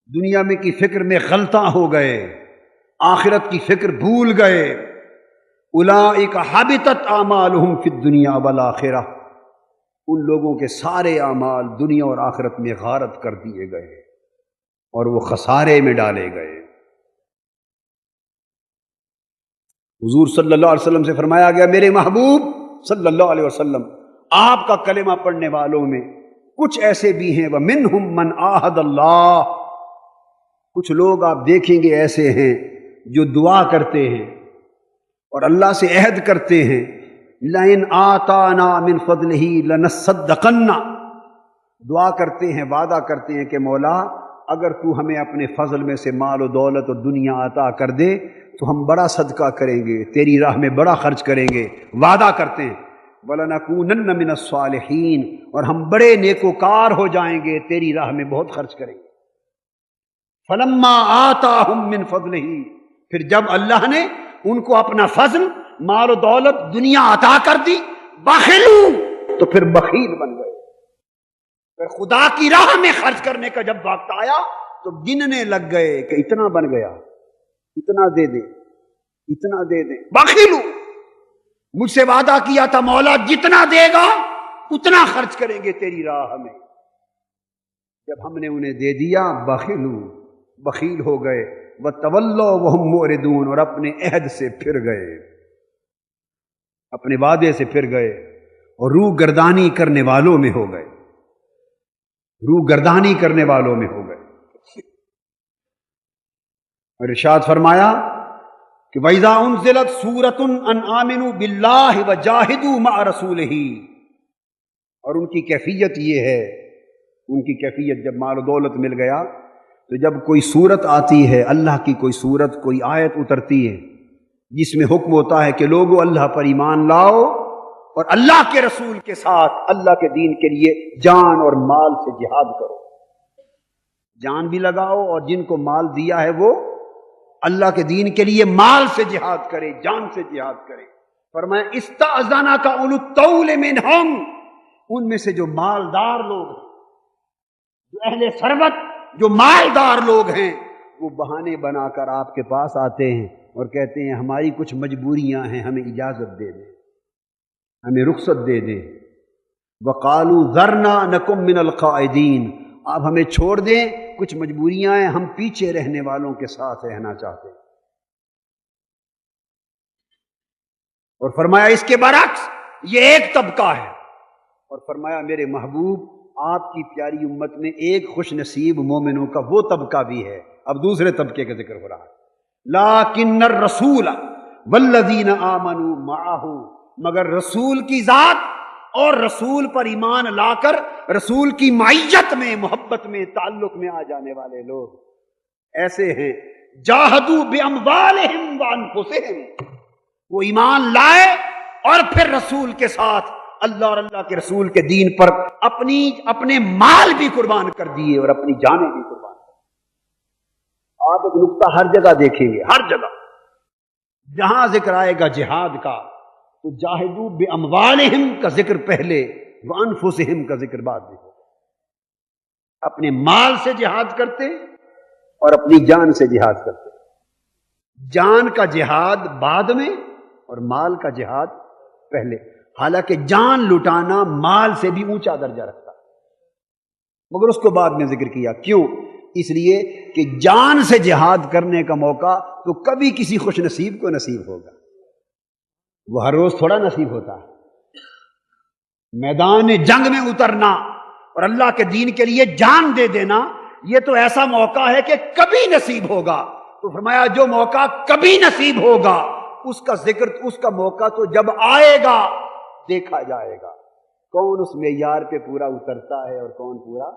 دنیا میں کی فکر میں غلطاں ہو گئے، آخرت کی فکر بھول گئے۔ اولئک حبطت اعمالہم فی الدنیا والآخرہ، ان لوگوں کے سارے اعمال دنیا اور آخرت میں غارت کر دیے گئے اور وہ خسارے میں ڈالے گئے۔ حضور صلی اللہ علیہ وسلم سے فرمایا گیا، میرے محبوب صلی اللہ علیہ وسلم، آپ کا کلمہ پڑھنے والوں میں کچھ ایسے بھی ہیں، وَمِنْهُمْ مَنْ عَاهَدَ اللَّهُ، کچھ لوگ آپ دیکھیں گے ایسے ہیں جو دعا کرتے ہیں اور اللہ سے عہد کرتے ہیں، لَإِنْ آتَانَا مِنْ فَضْلِهِ لَنَصَّدَّقَنَّ، دعا کرتے ہیں، وعدہ کرتے ہیں کہ مولا اگر تو ہمیں اپنے فضل میں سے مال و دولت اور دنیا عطا کر دے تو ہم بڑا صدقہ کریں گے، تیری راہ میں بڑا خرچ کریں گے، وعدہ کرتے ہیں۔ وَلَنَكُونَنَّ مِنَ الصَّالِحِينَ، اور ہم بڑے نیکوکار ہو جائیں گے، تیری راہ میں بہت خرچ کریں گے۔ فَلَمَّا آتَاهُم مِّن فَضْلِهِ، پھر جب اللہ نے ان کو اپنا فضل، مال و دولت، دنیا عطا کر دی، بخلوا، تو پھر بخیل بن گئے۔ پھر خدا کی راہ میں خرچ کرنے کا جب وقت آیا تو گننے لگ گئے کہ اتنا بن گیا، اتنا دے دیں، اتنا دے دیں۔ بخیلوا، مجھ سے وعدہ کیا تھا مولا جتنا دے گا اتنا خرچ کریں گے تیری راہ میں، جب ہم نے انہیں دے دیا بخیلوا، بخیل ہو گئے۔ وَتَوَلَّوْا وَهُمْ مُعْرِضُونَ، اور اپنے عہد سے پھر گئے، اپنے وعدے سے پھر گئے اور روح گردانی کرنے والوں میں ہو گئے، روح گردانی کرنے والوں میں ہو گئے۔ اور ارشاد فرمایا کہ وَإِذَا أُنزِلَتْ سُورَةٌ أَنْ آمِنُوا بِاللَّهِ وَجَاهِدُوا مَعَ رَسُولِهِ، اور ان کی کیفیت یہ ہے، ان کی کیفیت جب مال و دولت مل گیا تو جب کوئی صورت آتی ہے، اللہ کی کوئی صورت، کوئی آیت اترتی ہے جس میں حکم ہوتا ہے کہ لوگو اللہ پر ایمان لاؤ اور اللہ کے رسول کے ساتھ اللہ کے دین کے لیے جان اور مال سے جہاد کرو، جان بھی لگاؤ اور جن کو مال دیا ہے وہ اللہ کے دین کے لیے مال سے جہاد کرے، جان سے جہاد کرے۔ فرمایا استأذنک اولو الطول منہم، ان میں سے جو مالدار لوگ ہیں، جو اہل ثروت، جو مالدار لوگ ہیں، وہ بہانے بنا کر آپ کے پاس آتے ہیں اور کہتے ہیں ہماری کچھ مجبوریاں ہیں، ہمیں اجازت دے دیں، ہمیں رخصت دے دیں۔ وقالوا ذرنا نکم من القاعدین، آپ ہمیں چھوڑ دیں، کچھ مجبوریاں ہیں، ہم پیچھے رہنے والوں کے ساتھ رہنا چاہتے ہیں۔ اور فرمایا اس کے برعکس یہ ایک طبقہ ہے، اور فرمایا میرے محبوب آپ کی پیاری امت میں ایک خوش نصیب مومنوں کا وہ طبقہ بھی ہے۔ اب دوسرے طبقے کا ذکر ہو رہا ہے، لیکن الرسول والذین آمنوا معہ، مگر رسول کی ذات اور رسول پر ایمان لا کر رسول کی معیت میں، محبت میں، تعلق میں آ جانے والے لوگ ایسے ہیں، جاہدوا باموالہم وانفسہم، وہ ایمان لائے اور پھر رسول کے ساتھ اللہ اور اللہ کے رسول کے دین پر اپنے مال بھی قربان کر دیے اور اپنی جانیں بھی قربان کر دی۔ آپ ایک نقطہ ہر جگہ دیکھیں گے، ہر جگہ جہاں ذکر آئے گا جہاد کا تو جاہدوا باموالہم کا ذکر پہلے، وانفسہم کا ذکر بعد میں، اپنے مال سے جہاد کرتے اور اپنی جان سے جہاد کرتے، جان کا جہاد بعد میں اور مال کا جہاد پہلے، حالانکہ جان لٹانا مال سے بھی اونچا درجہ رکھتا ہے، مگر اس کو بعد میں ذکر کیا۔ کیوں؟ اس لیے کہ جان سے جہاد کرنے کا موقع تو کبھی کسی خوش نصیب کو نصیب ہوگا، وہ ہر روز تھوڑا نصیب ہوتا ہے۔ میدان جنگ میں اترنا اور اللہ کے دین کے لیے جان دے دینا، یہ تو ایسا موقع ہے کہ کبھی نصیب ہوگا۔ تو فرمایا جو موقع کبھی نصیب ہوگا اس کا ذکر، اس کا موقع تو جب آئے گا دیکھا جائے گا، کون اس معیار پہ پورا اترتا ہے اور کون پورا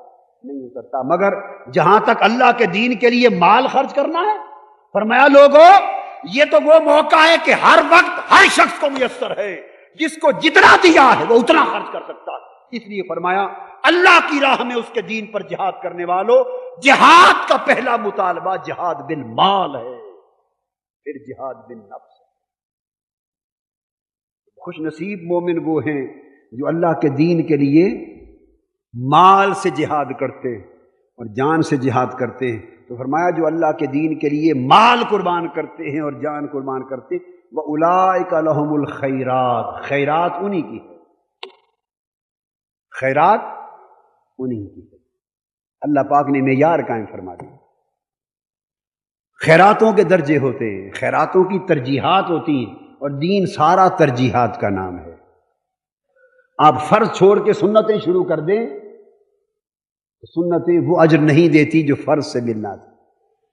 نہیں اترتا۔ مگر جہاں تک اللہ کے دین کے لیے مال خرچ کرنا ہے، فرمایا لوگوں یہ تو وہ موقع ہے کہ ہر وقت ہر شخص کو میسر ہے، جس کو جتنا دیا ہے وہ اتنا خرچ کر سکتا ہے۔ اس لیے فرمایا اللہ کی راہ میں اس کے دین پر جہاد کرنے والوں، جہاد کا پہلا مطالبہ جہاد بالمال ہے، پھر جہاد بالنفس۔ خوش نصیب مومن وہ ہیں جو اللہ کے دین کے لیے مال سے جہاد کرتے اور جان سے جہاد کرتے ہیں۔ تو فرمایا جو اللہ کے دین کے لیے مال قربان کرتے ہیں اور جان قربان کرتے ہیں، وَأُولَٰئِكَ لَهُمُ الْخَيْرَاتُ، خیرات انہی کی ہے، خیرات انہی کی ہے۔ اللہ پاک نے معیار قائم فرما دی، خیراتوں کے درجے ہوتے ہیں، خیراتوں کی ترجیحات ہوتی ہیں، اور دین سارا ترجیحات کا نام ہے۔ آپ فرض چھوڑ کے سنتیں شروع کر دیں تو سنتیں وہ اجر نہیں دیتی جو فرض سے ملنا تھا،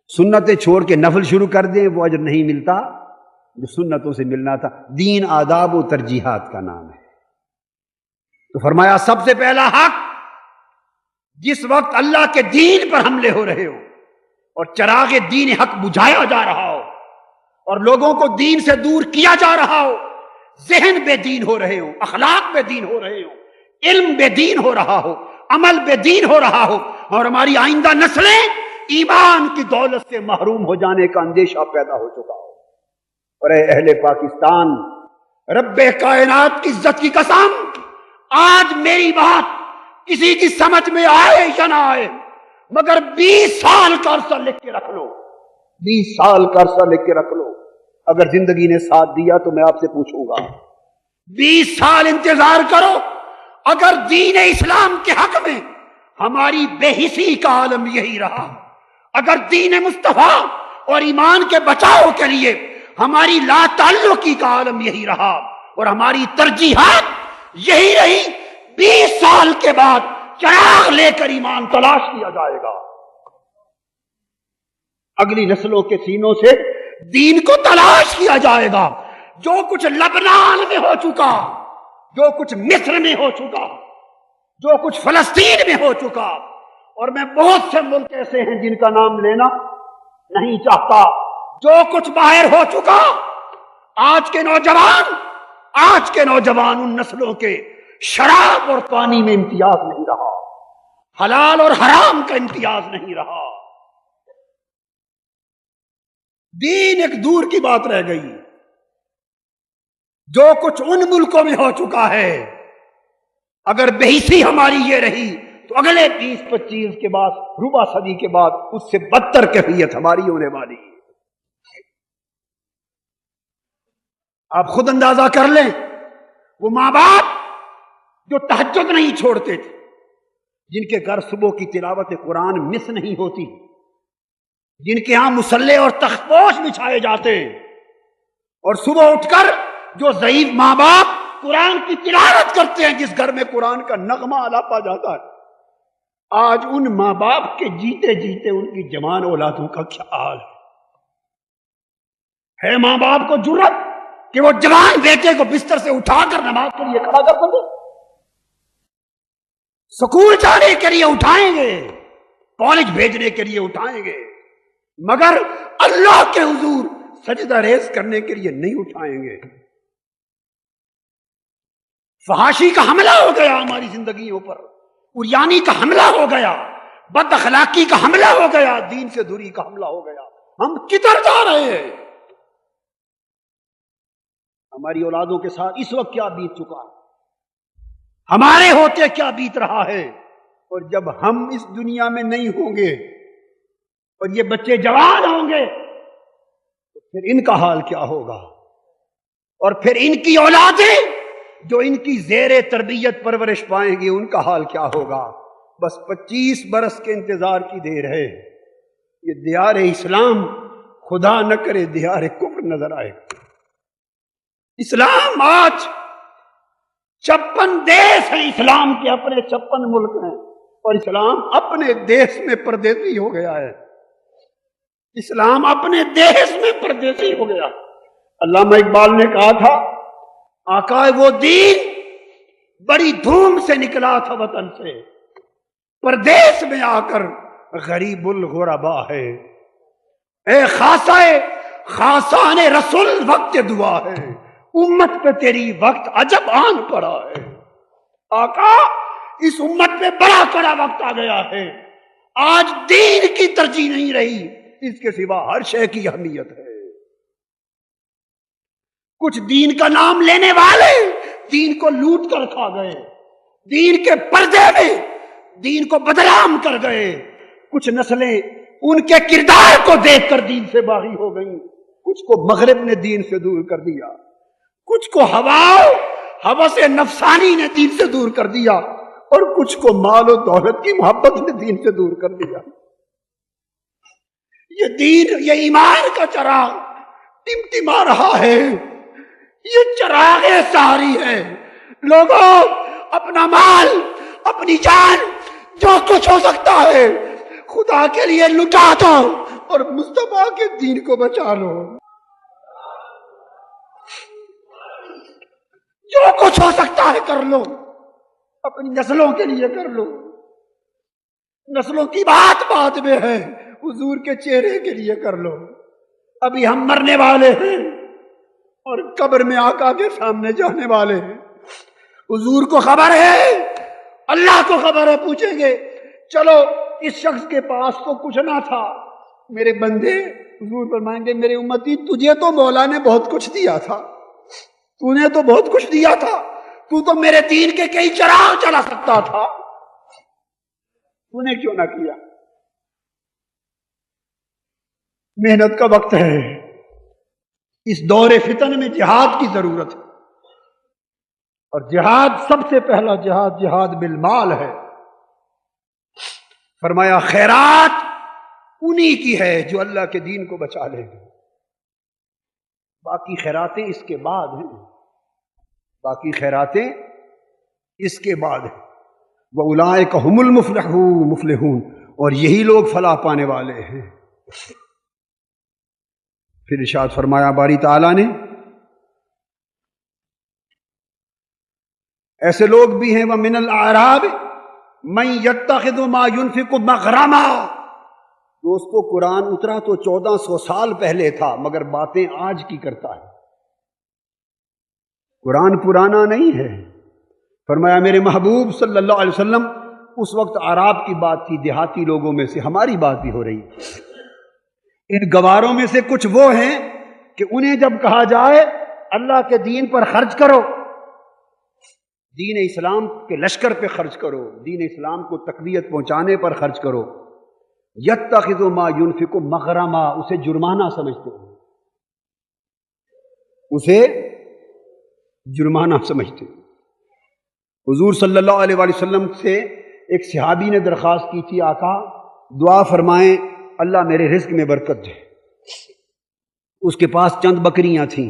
سنتیں چھوڑ کے نفل شروع کر دیں وہ اجر نہیں ملتا جو سنتوں سے ملنا تھا۔ دین آداب و ترجیحات کا نام ہے۔ تو فرمایا سب سے پہلا حق جس وقت اللہ کے دین پر حملے ہو رہے ہو اور چراغ دین حق بجھایا جا رہا ہو اور لوگوں کو دین سے دور کیا جا رہا ہو، ذہن بے دین ہو رہے ہو، اخلاق بے دین ہو رہے ہو، علم بے دین ہو رہا ہو، عمل بے دین ہو رہا ہو، اور ہماری آئندہ نسلیں ایمان کی دولت سے محروم ہو جانے کا اندیشہ پیدا ہو چکا ہو۔ اور اے اہل پاکستان، رب کائنات کی عزت کی قسم، آج میری بات کسی کی سمجھ میں آئے یا نہ آئے، مگر 20 سال کا عرصہ لکھ کے رکھ لو، 20 سال کا عرصہ لکھ کے رکھ لو۔ اگر زندگی نے ساتھ دیا تو میں آپ سے پوچھوں گا، 20 سال انتظار کرو، اگر دین اسلام کے حق میں ہماری بے حسی کا عالم یہی رہا، اگر دین مصطفیٰ اور ایمان کے بچاؤ کے لیے ہماری لا تعلقی کا عالم یہی رہا اور ہماری ترجیحات یہی رہی، 20 سال کے بعد چراغ لے کر ایمان تلاش کیا جائے گا۔ اگلی نسلوں کے سینوں سے دین کو تلاش کیا جائے گا۔ جو کچھ لبنان میں ہو چکا، جو کچھ مصر میں ہو چکا، جو کچھ فلسطین میں ہو چکا، اور میں بہت سے ملک ایسے ہیں جن کا نام لینا نہیں چاہتا، جو کچھ باہر ہو چکا، آج کے نوجوان ان نسلوں کے شراب اور پانی میں امتیاز نہیں رہا، حلال اور حرام کا امتیاز نہیں رہا، دین ایک دور کی بات رہ گئی۔ جو کچھ ان ملکوں میں ہو چکا ہے، اگر بحثی ہماری یہ رہی تو اگلے 20-25 کے بعد، ربع صدی کے بعد، اس سے بدتر کیفیت ہماری ہونے والی ہے۔ آپ خود اندازہ کر لیں، وہ ماں باپ جو تہجد نہیں چھوڑتے تھے، جن کے گھر صبح کی تلاوت قرآن مس نہیں ہوتی، جن کے ہاں مصلے اور تخت بچھائے جاتے، اور صبح اٹھ کر جو ضعیف ماں باپ قرآن کی تلاوت کرتے ہیں، جس گھر میں قرآن کا نغمہ الاپا جاتا ہے، آج ان ماں باپ کے جیتے جیتے ان کی جوان اولادوں کا کیا حال ہے؟ ماں باپ کو جرأت کہ وہ جوان بیٹے کو بستر سے اٹھا کر نماز کے لیے کھڑا کر دیں گے، سکول جانے کے لیے اٹھائیں گے، کالج بھیجنے کے لیے اٹھائیں گے، مگر اللہ کے حضور سجدہ ریز کرنے کے لیے نہیں اٹھائیں گے۔ فحاشی کا حملہ ہو گیا ہماری زندگیوں پر، اریانی کا حملہ ہو گیا، بد اخلاقی کا حملہ ہو گیا، دین سے دوری کا حملہ ہو گیا۔ ہم کدھر جا رہے ہیں؟ ہماری اولادوں کے ساتھ اس وقت کیا بیت چکا ہے، ہمارے ہوتے کیا بیت رہا ہے، اور جب ہم اس دنیا میں نہیں ہوں گے اور یہ بچے جوان ہوں گے تو پھر ان کا حال کیا ہوگا، اور پھر ان کی اولادیں جو ان کی زیر تربیت پرورش پائیں گے ان کا حال کیا ہوگا۔ بس 25 برس کے انتظار کی دیر ہے، یہ دیار اسلام خدا نہ کرے دیار کفر نظر آئے۔ اسلام آج 56 دیش ہیں، اسلام کے اپنے 56 ملک ہیں، اور اسلام اپنے دیش میں پردیسی ہو گیا ہے، اسلام اپنے دیش میں پردیسی ہو گیا۔ علامہ اقبال نے کہا تھا، آقا وہ دین بڑی دھوم سے نکلا تھا وطن سے، پردیس میں آ کر غریب الغربا ہے، اے خاصان رسول وقت دعا ہے، امت پہ تیری وقت عجب آن پڑا ہے۔ آقا اس امت پہ بڑا کڑا وقت آ گیا ہے، آج دین کی ترجیح نہیں رہی، اس کے سوا ہر شے کی اہمیت ہے۔ کچھ دین کا نام لینے والے دین کو لوٹ کر کھا گئے، دین کے پردے میں دین کو بدنام کر گئے، کچھ نسلیں ان کے کردار کو دیکھ کر دین سے باغی ہو گئیں، کچھ کو مغرب نے دین سے دور کر دیا، کچھ کو ہوس نفسانی نے دین سے دور کر دیا، اور کچھ کو مال و دولت کی محبت نے دین سے دور کر دیا۔ یہ دین، یہ ایمان کا چراغ ٹمٹما رہا ہے، یہ چراغ ساری ہے۔ لوگوں، اپنا مال، اپنی جان، جو کچھ ہو سکتا ہے خدا کے لیے لٹا دو اور مصطفیٰ کے دین کو بچا لو۔ جو کچھ ہو سکتا ہے کر لو، اپنی نسلوں کے لیے کر لو۔ نسلوں کی بات بات میں ہے، حضور کے چہرے کے لیے کر لو۔ ابھی ہم مرنے والے ہیں اور قبر میں آقا کے سامنے جانے والے ہیں۔ حضور کو خبر ہے، اللہ کو خبر ہے، پوچھیں گے چلو اس شخص کے پاس تو کچھ نہ تھا میرے بندے، حضور فرمائیں گے میرے امتی تجھے تو مولا نے بہت کچھ دیا تھا، تو نے تو بہت کچھ دیا تھا، تو تو میرے دین کے کئی چراغ چلا سکتا تھا، تو نے کیوں نہ کیا؟ محنت کا وقت ہے، اس دور فتن میں جہاد کی ضرورت ہے، اور جہاد سب سے پہلا جہاد بالمال ہے۔ فرمایا خیرات انہی کی ہے جو اللہ کے دین کو بچا لے گے، باقی خیراتیں اس کے بعد ہیں، باقی خیراتیں اس کے بعد ہیں۔ وَأُولَٰئِکَ هُمُ الْمُفْلِحُونَ، اور یہی لوگ فلاح پانے والے ہیں۔ پھر ارشاد فرمایا باری تعالیٰ نے ایسے لوگ بھی ہیں وَمِنَ الْأَعْرَابِ مَن يَتَّخِذُ مَا يُنْفِقُ مَغْرَمًا۔ دوستو قرآن اترا تو 1400 سال پہلے تھا، مگر باتیں آج کی کرتا ہے، قرآن پرانا نہیں ہے۔ فرمایا میرے محبوب صلی اللہ علیہ وسلم اس وقت اعراب کی بات تھی، دیہاتی لوگوں میں سے، ہماری بات بھی ہو رہی ہے۔ ان گواروں میں سے کچھ وہ ہیں کہ انہیں جب کہا جائے اللہ کے دین پر خرچ کرو، دین اسلام کے لشکر پہ خرچ کرو، دین اسلام کو تقویت پہنچانے پر خرچ کرو، یتخذ ما ينفق مغرما، اسے جرمانہ سمجھتے ہیں، اسے جرمانہ سمجھتے ہیں۔ حضور صلی اللہ علیہ وآلہ وسلم سے ایک صحابی نے درخواست کی تھی آقا دعا فرمائیں اللہ میرے رزق میں برکت دے۔ اس کے پاس چند بکریاں تھیں،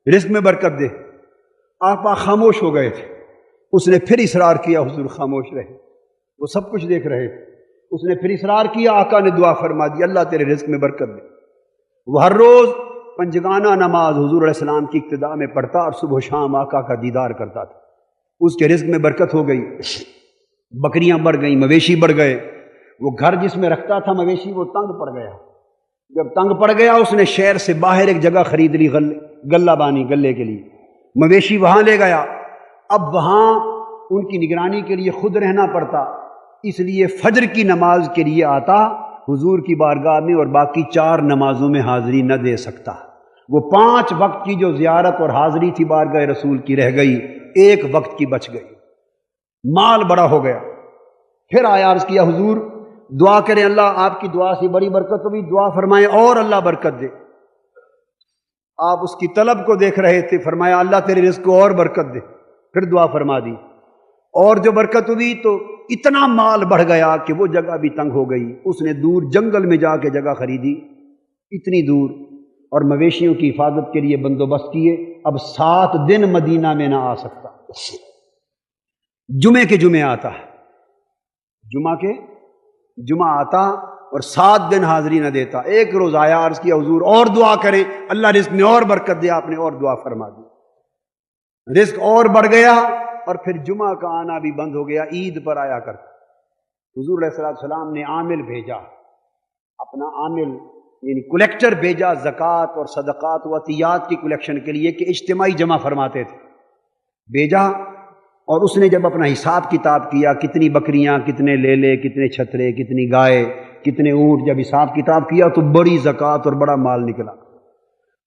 رزق میں برکت دے۔ آقا خاموش ہو گئے تھے، اس نے پھر اصرار کیا، حضور خاموش رہے، وہ سب کچھ دیکھ رہے تھے، اس نے پھر اصرار کیا، آقا نے دعا فرما دی اللہ تیرے رزق میں برکت دے۔ وہ ہر روز پنجگانہ نماز حضور علیہ السلام کی ابتدا میں پڑھتا اور صبح و شام آقا کا دیدار کرتا تھا، اس کے رزق میں برکت ہو گئی، بکریاں بڑھ گئیں، مویشی بڑھ گئے۔ وہ گھر جس میں رکھتا تھا مویشی وہ تنگ پڑ گیا، جب تنگ پڑ گیا اس نے شہر سے باہر ایک جگہ خرید لی، غلہ بانی، غلے کے لیے، مویشی وہاں لے گیا۔ اب وہاں ان کی نگرانی کے لیے خود رہنا پڑتا، اس لیے فجر کی نماز کے لیے آتا حضور کی بارگاہ میں اور باقی 4 نمازوں میں حاضری نہ دے سکتا۔ وہ 5 وقت کی جو زیارت اور حاضری تھی بارگاہ رسول کی رہ گئی، 1 وقت کی بچ گئی، مال بڑا ہو گیا۔ پھر آیا عرض کیا حضور دعا کریں اللہ آپ کی دعا سے بڑی برکت ہوئی، دعا فرمائیں اور اللہ برکت دے۔ آپ اس کی طلب کو دیکھ رہے تھے، فرمایا اللہ تیرے رزق کو اور برکت دے، پھر دعا فرما دی، اور جو برکت ہوئی تو اتنا مال بڑھ گیا کہ وہ جگہ بھی تنگ ہو گئی، اس نے دور جنگل میں جا کے جگہ خریدی، اتنی دور، اور مویشیوں کی حفاظت کے لیے بندوبست کیے۔ اب 7 دن مدینہ میں نہ آ سکتا، جمعے کے جمعے آتا ہے، جمعہ آتا اور 7 دن حاضری نہ دیتا۔ ایک روز آیا عرض کیا حضور اور دعا کریں اللہ رزق میں اور برکت دے، آپ نے اور دعا فرما دی، رزق اور بڑھ گیا، اور پھر جمعہ کا آنا بھی بند ہو گیا، عید پر آیا کرتا۔ حضور علیہ السلام نے عامل بھیجا، اپنا عامل یعنی کلیکٹر بھیجا زکوٰۃ اور صدقات و عطیات کی کلیکشن کے لیے کہ اجتماعی جمع فرماتے تھے، بھیجا، اور اس نے جب اپنا حساب کتاب کیا کتنی بکریاں، کتنے لیلے، کتنے چھترے، کتنی گائے، کتنے اونٹ، جب حساب کتاب کیا تو بڑی زکوٰۃ اور بڑا مال نکلا۔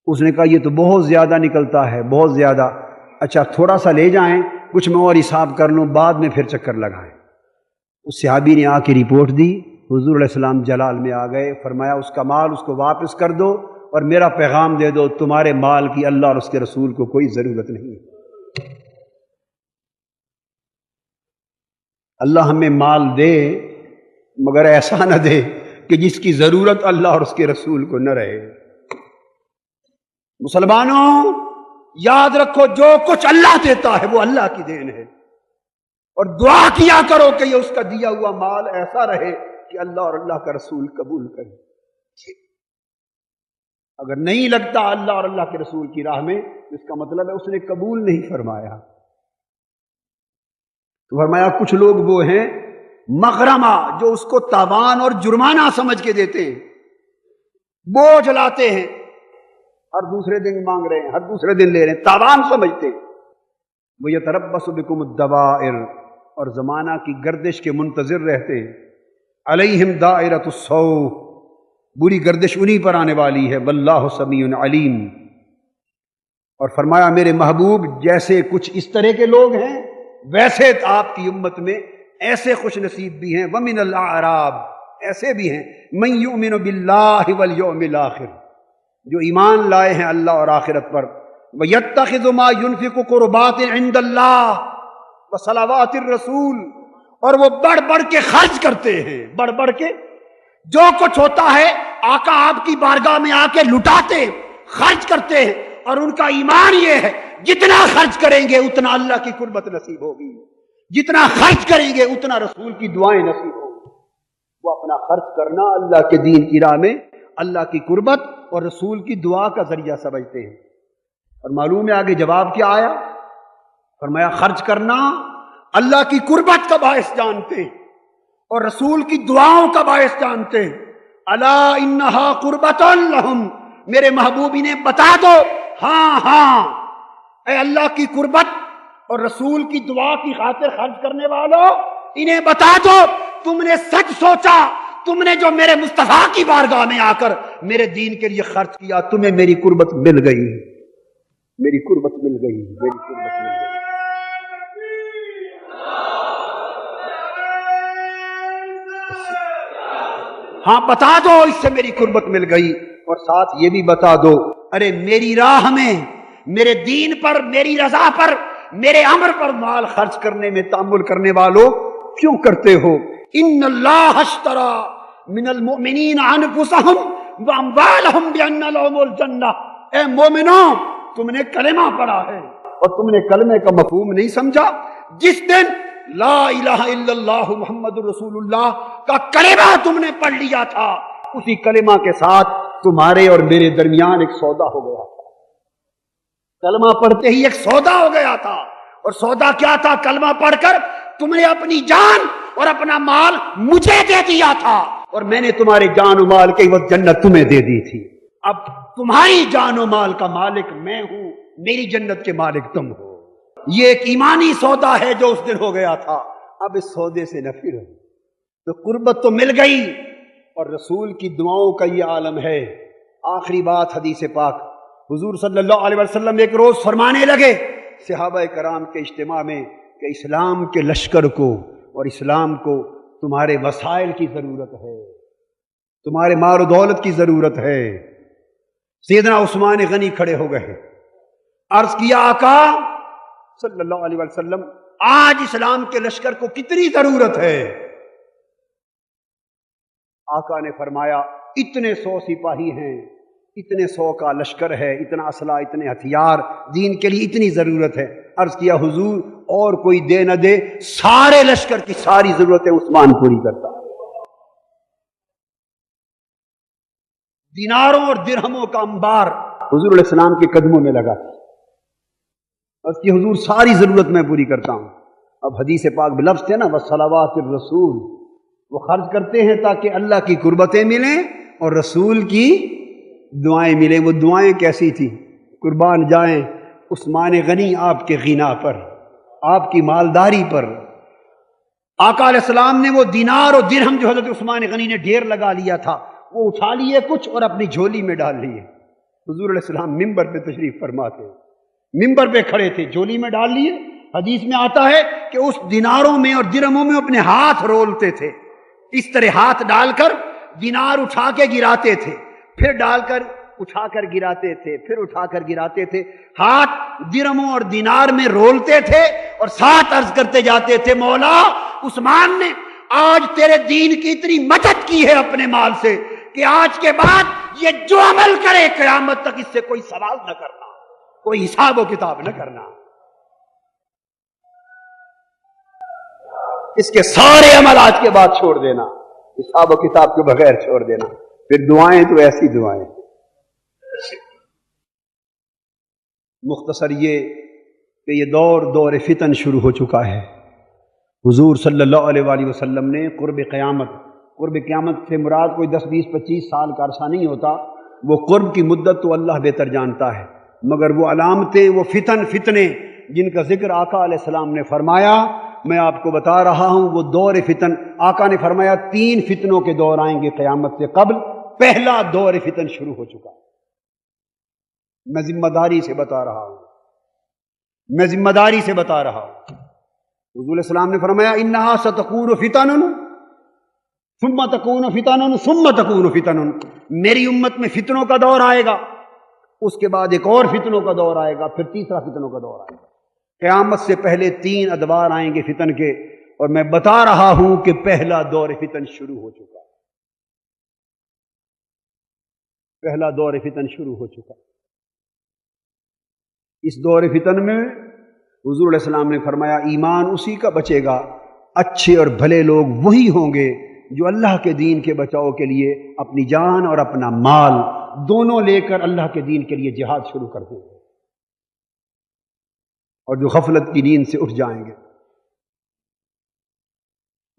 اس نے کہا یہ تو بہت زیادہ نکلتا ہے، بہت زیادہ، اچھا تھوڑا سا لے جائیں، کچھ میں اور حساب کر لوں، بعد میں پھر چکر لگائیں۔ اس صحابی نے آ کے رپورٹ دی، حضور علیہ السلام جلال میں آ گئے، فرمایا اس کا مال اس کو واپس کر دو اور میرا پیغام دے دو تمہارے مال کی اللہ اور اس کے رسول کو کوئی ضرورت نہیں۔ اللہ ہمیں مال دے مگر ایسا نہ دے کہ جس کی ضرورت اللہ اور اس کے رسول کو نہ رہے۔ مسلمانوں یاد رکھو جو کچھ اللہ دیتا ہے وہ اللہ کی دین ہے، اور دعا کیا کرو کہ یہ اس کا دیا ہوا مال ایسا رہے کہ اللہ اور اللہ کا رسول قبول کرے۔ اگر نہیں لگتا اللہ اور اللہ کے رسول کی راہ میں اس کا مطلب ہے اس نے قبول نہیں فرمایا۔ تو فرمایا کچھ لوگ وہ ہیں مغرمہ جو اس کو تاوان اور جرمانہ سمجھ کے دیتے ہیں، بوجھ لاتے ہیں، ہر دوسرے دن مانگ رہے ہیں، ہر دوسرے دن لے رہے ہیں، تاوان سمجھتے ہیں۔ وَيَتَرَبَّصُ بِكُمُ الدَّوَائِرُ، اور زمانہ کی گردش کے منتظر رہتے ہیں۔ علیہم دائرۃ السوء، بری گردش انہی پر آنے والی ہے۔ واللہ سمیع علیم، اور فرمایا میرے محبوب جیسے کچھ اس طرح کے لوگ ہیں ویسے آپ کی امت میں ایسے خوش نصیب بھی ہیں۔ ومن الاعراب، ایسے بھی ہیں من یؤمن باللہ والیوم الآخر، جو ایمان لائے ہیں اللہ اور آخرت پر۔ ویتخذ ما ينفق قربات عند اللہ وصلوات الرسول، اور وہ بڑھ بڑھ کے خرچ کرتے ہیں، بڑھ بڑھ کے جو کچھ ہوتا ہے آقا آپ کی بارگاہ میں آ کے لٹاتے، خرچ کرتے ہیں، اور ان کا ایمان یہ ہے جتنا خرچ کریں گے اتنا اللہ کی قربت نصیب ہوگی، جتنا خرچ کریں گے اتنا رسول کی دعائیں نصیب ہوگی۔ وہ اپنا خرچ کرنا اللہ کے دین کی راہ میں اللہ کی قربت اور رسول کی دعا کا ذریعہ سمجھتے ہیں۔ اور معلوم ہے آگے جواب کیا آیا؟ فرمایا خرچ کرنا اللہ کی قربت کا باعث جانتے ہیں اور رسول کی دعاؤں کا باعث جانتے ہیں۔ الا انہا قربۃ لہم، میرے محبوب انہیں بتا دو، ہاں ہاں اے اللہ کی قربت اور رسول کی دعا کی خاطر خرچ کرنے والوں، انہیں بتا دو تم نے سچ سوچا، تم نے جو میرے مصطفیٰ کی بارگاہ میں آ کر میرے دین کے لیے خرچ کیا، تمہیں میری قربت مل گئی، میری قربت مل گئی، میری قربت مل گئی۔ ہاں بتا دو اس سے میری قربت مل گئی، اور ساتھ یہ بھی بتا دو ارے میری راہ میں، میرے دین پر، میری رضا پر، میرے امر پر مال خرچ کرنے میں تأمل کرنے والوں کیوں کرتے ہو؟ ان اللہ اشترى من المؤمنین انفسهم واموالهم بان لهم الجنہ، اے مومنوں تم نے کلمہ پڑھا ہے اور تم نے کلمے کا مفہوم نہیں سمجھا۔ جس دن لا الہ الا اللہ محمد رسول اللہ کا کلمہ تم نے پڑھ لیا تھا، اسی کلمہ کے ساتھ تمہارے اور میرے درمیان ایک سودا ہو گیا تھا۔ کلمہ پڑھتے ہی ایک سودا ہو گیا تھا، اور سودا کیا تھا؟ کلمہ پڑھ کر تم نے اپنی جان اور اپنا مال مجھے دے دیا تھا، اور میں نے تمہارے جان و مال کے عوض جنت تمہیں دے دی تھی۔ اب تمہاری جان و مال کا مالک میں ہوں، میری جنت کے مالک تم ہو۔ یہ ایک ایمانی سودا ہے جو اس دن ہو گیا تھا، اب اس سودے سے نہ پھرو۔ تو قربت تو مل گئی، اور رسول کی دعاؤں کا یہ عالم ہے۔ آخری بات حدیث پاک، حضور صلی اللہ علیہ وسلم ایک روز فرمانے لگے صحابہ کرام کے اجتماع میں کہ اسلام کے لشکر کو اور اسلام کو تمہارے وسائل کی ضرورت ہے، تمہارے مال و دولت کی ضرورت ہے۔ سیدنا عثمان غنی کھڑے ہو گئے، عرض کیا آقا صلی اللہ علیہ وسلم آج اسلام کے لشکر کو کتنی ضرورت ہے؟ آقا نے فرمایا اتنے 100 سپاہی ہیں، اتنے 100 کا لشکر ہے، اتنا اسلحہ، اتنے ہتھیار، دین کے لیے اتنی ضرورت ہے۔ عرض کیا حضور اور کوئی دے نہ دے، سارے لشکر کی ساری ضرورتیں عثمان پوری کرتا ہے۔ دیناروں اور درہموں کا انبار حضور علیہ السلام کے قدموں میں لگا، عرض کی حضور ساری ضرورت میں پوری کرتا ہوں۔ اب حدیث پاک بلفظ تھے نا وصلوات الرسول، وہ خرچ کرتے ہیں تاکہ اللہ کی قربتیں ملیں اور رسول کی دعائیں ملیں۔ وہ دعائیں کیسی تھیں؟ قربان جائیں عثمان غنی آپ کے غنا پر، آپ کی مالداری پر۔ آقا علیہ السلام نے وہ دینار اور درہم جو حضرت عثمان غنی نے ڈھیر لگا لیا تھا وہ اٹھا لیے کچھ اور اپنی جھولی میں ڈال لیے۔ حضور علیہ السلام ممبر پہ تشریف فرما تھے، ممبر پہ کھڑے تھے، جھولی میں ڈال لیے۔ حدیث میں آتا ہے کہ اس دیناروں میں اور درہموں میں اپنے ہاتھ رولتے تھے، اس طرح ہاتھ ڈال کر دینار اٹھا کے گراتے تھے، پھر ڈال کر اٹھا کر گراتے تھے، پھر اٹھا کر گراتے تھے، ہاتھ درہموں اور دینار میں رولتے تھے اور ساتھ عرض کرتے جاتے تھے مولا عثمان نے آج تیرے دین کی اتنی مدد کی ہے اپنے مال سے کہ آج کے بعد یہ جو عمل کرے قیامت تک اس سے کوئی سوال نہ کرنا، کوئی حساب و کتاب نہ کرنا، اس کے سارے عمل آج کے بعد چھوڑ دینا، حساب و کتاب کے بغیر چھوڑ دینا۔ پھر دعائیں تو ایسی دعائیں۔ مختصر یہ کہ یہ دور فتن شروع ہو چکا ہے، حضور صلی اللہ علیہ وآلہ وسلم نے قرب قیامت سے مراد کوئی 10 20 25 سال کا عرصہ نہیں ہوتا، وہ قرب کی مدت تو اللہ بہتر جانتا ہے، مگر وہ علامتیں، وہ فتنے جن کا ذکر آقا علیہ السلام نے فرمایا، میں آپ کو بتا رہا ہوں وہ دور فتن، آقا نے فرمایا 3 فتنوں کے دور آئیں گے قیامت سے قبل، پہلا دور فتن شروع ہو چکا ہے۔ میں ذمہ داری سے بتا رہا ہوں، حضور علیہ السلام نے فرمایا انہا ستکون فتن ثم تکون فتن ثم تکون فتن، میری امت میں فتنوں کا دور آئے گا، اس کے بعد ایک اور فتنوں کا دور آئے گا، پھر تیسرا فتنوں کا دور آئے گا۔ قیامت سے پہلے 3 ادوار آئیں گے فتن کے، اور میں بتا رہا ہوں کہ پہلا دور فتن شروع ہو چکا ہے، پہلا دور فتن شروع ہو چکا ہے۔ اس دور فتن میں حضور علیہ السلام نے فرمایا ایمان اسی کا بچے گا، اچھے اور بھلے لوگ وہی ہوں گے جو اللہ کے دین کے بچاؤ کے لیے اپنی جان اور اپنا مال دونوں لے کر اللہ کے دین کے لیے جہاد شروع کر دیں گے، اور جو غفلت کی نیند سے اٹھ جائیں گے۔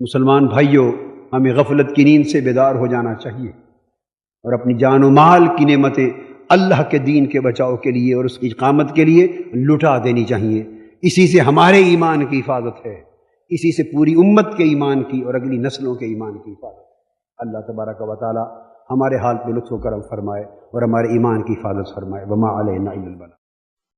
مسلمان بھائیوں، ہمیں غفلت کی نیند سے بیدار ہو جانا چاہیے اور اپنی جان و مال کی نعمتیں اللہ کے دین کے بچاؤ کے لیے اور اس کی اقامت کے لیے لٹا دینی چاہیے۔ اسی سے ہمارے ایمان کی حفاظت ہے، اسی سے پوری امت کے ایمان کی اور اگلی نسلوں کے ایمان کی حفاظت ہے۔ اللہ تبارک و تعالی ہمارے حال پہ لطف و کرم فرمائے اور ہمارے ایمان کی حفاظت فرمائے۔ وما علینا الا البلاغ۔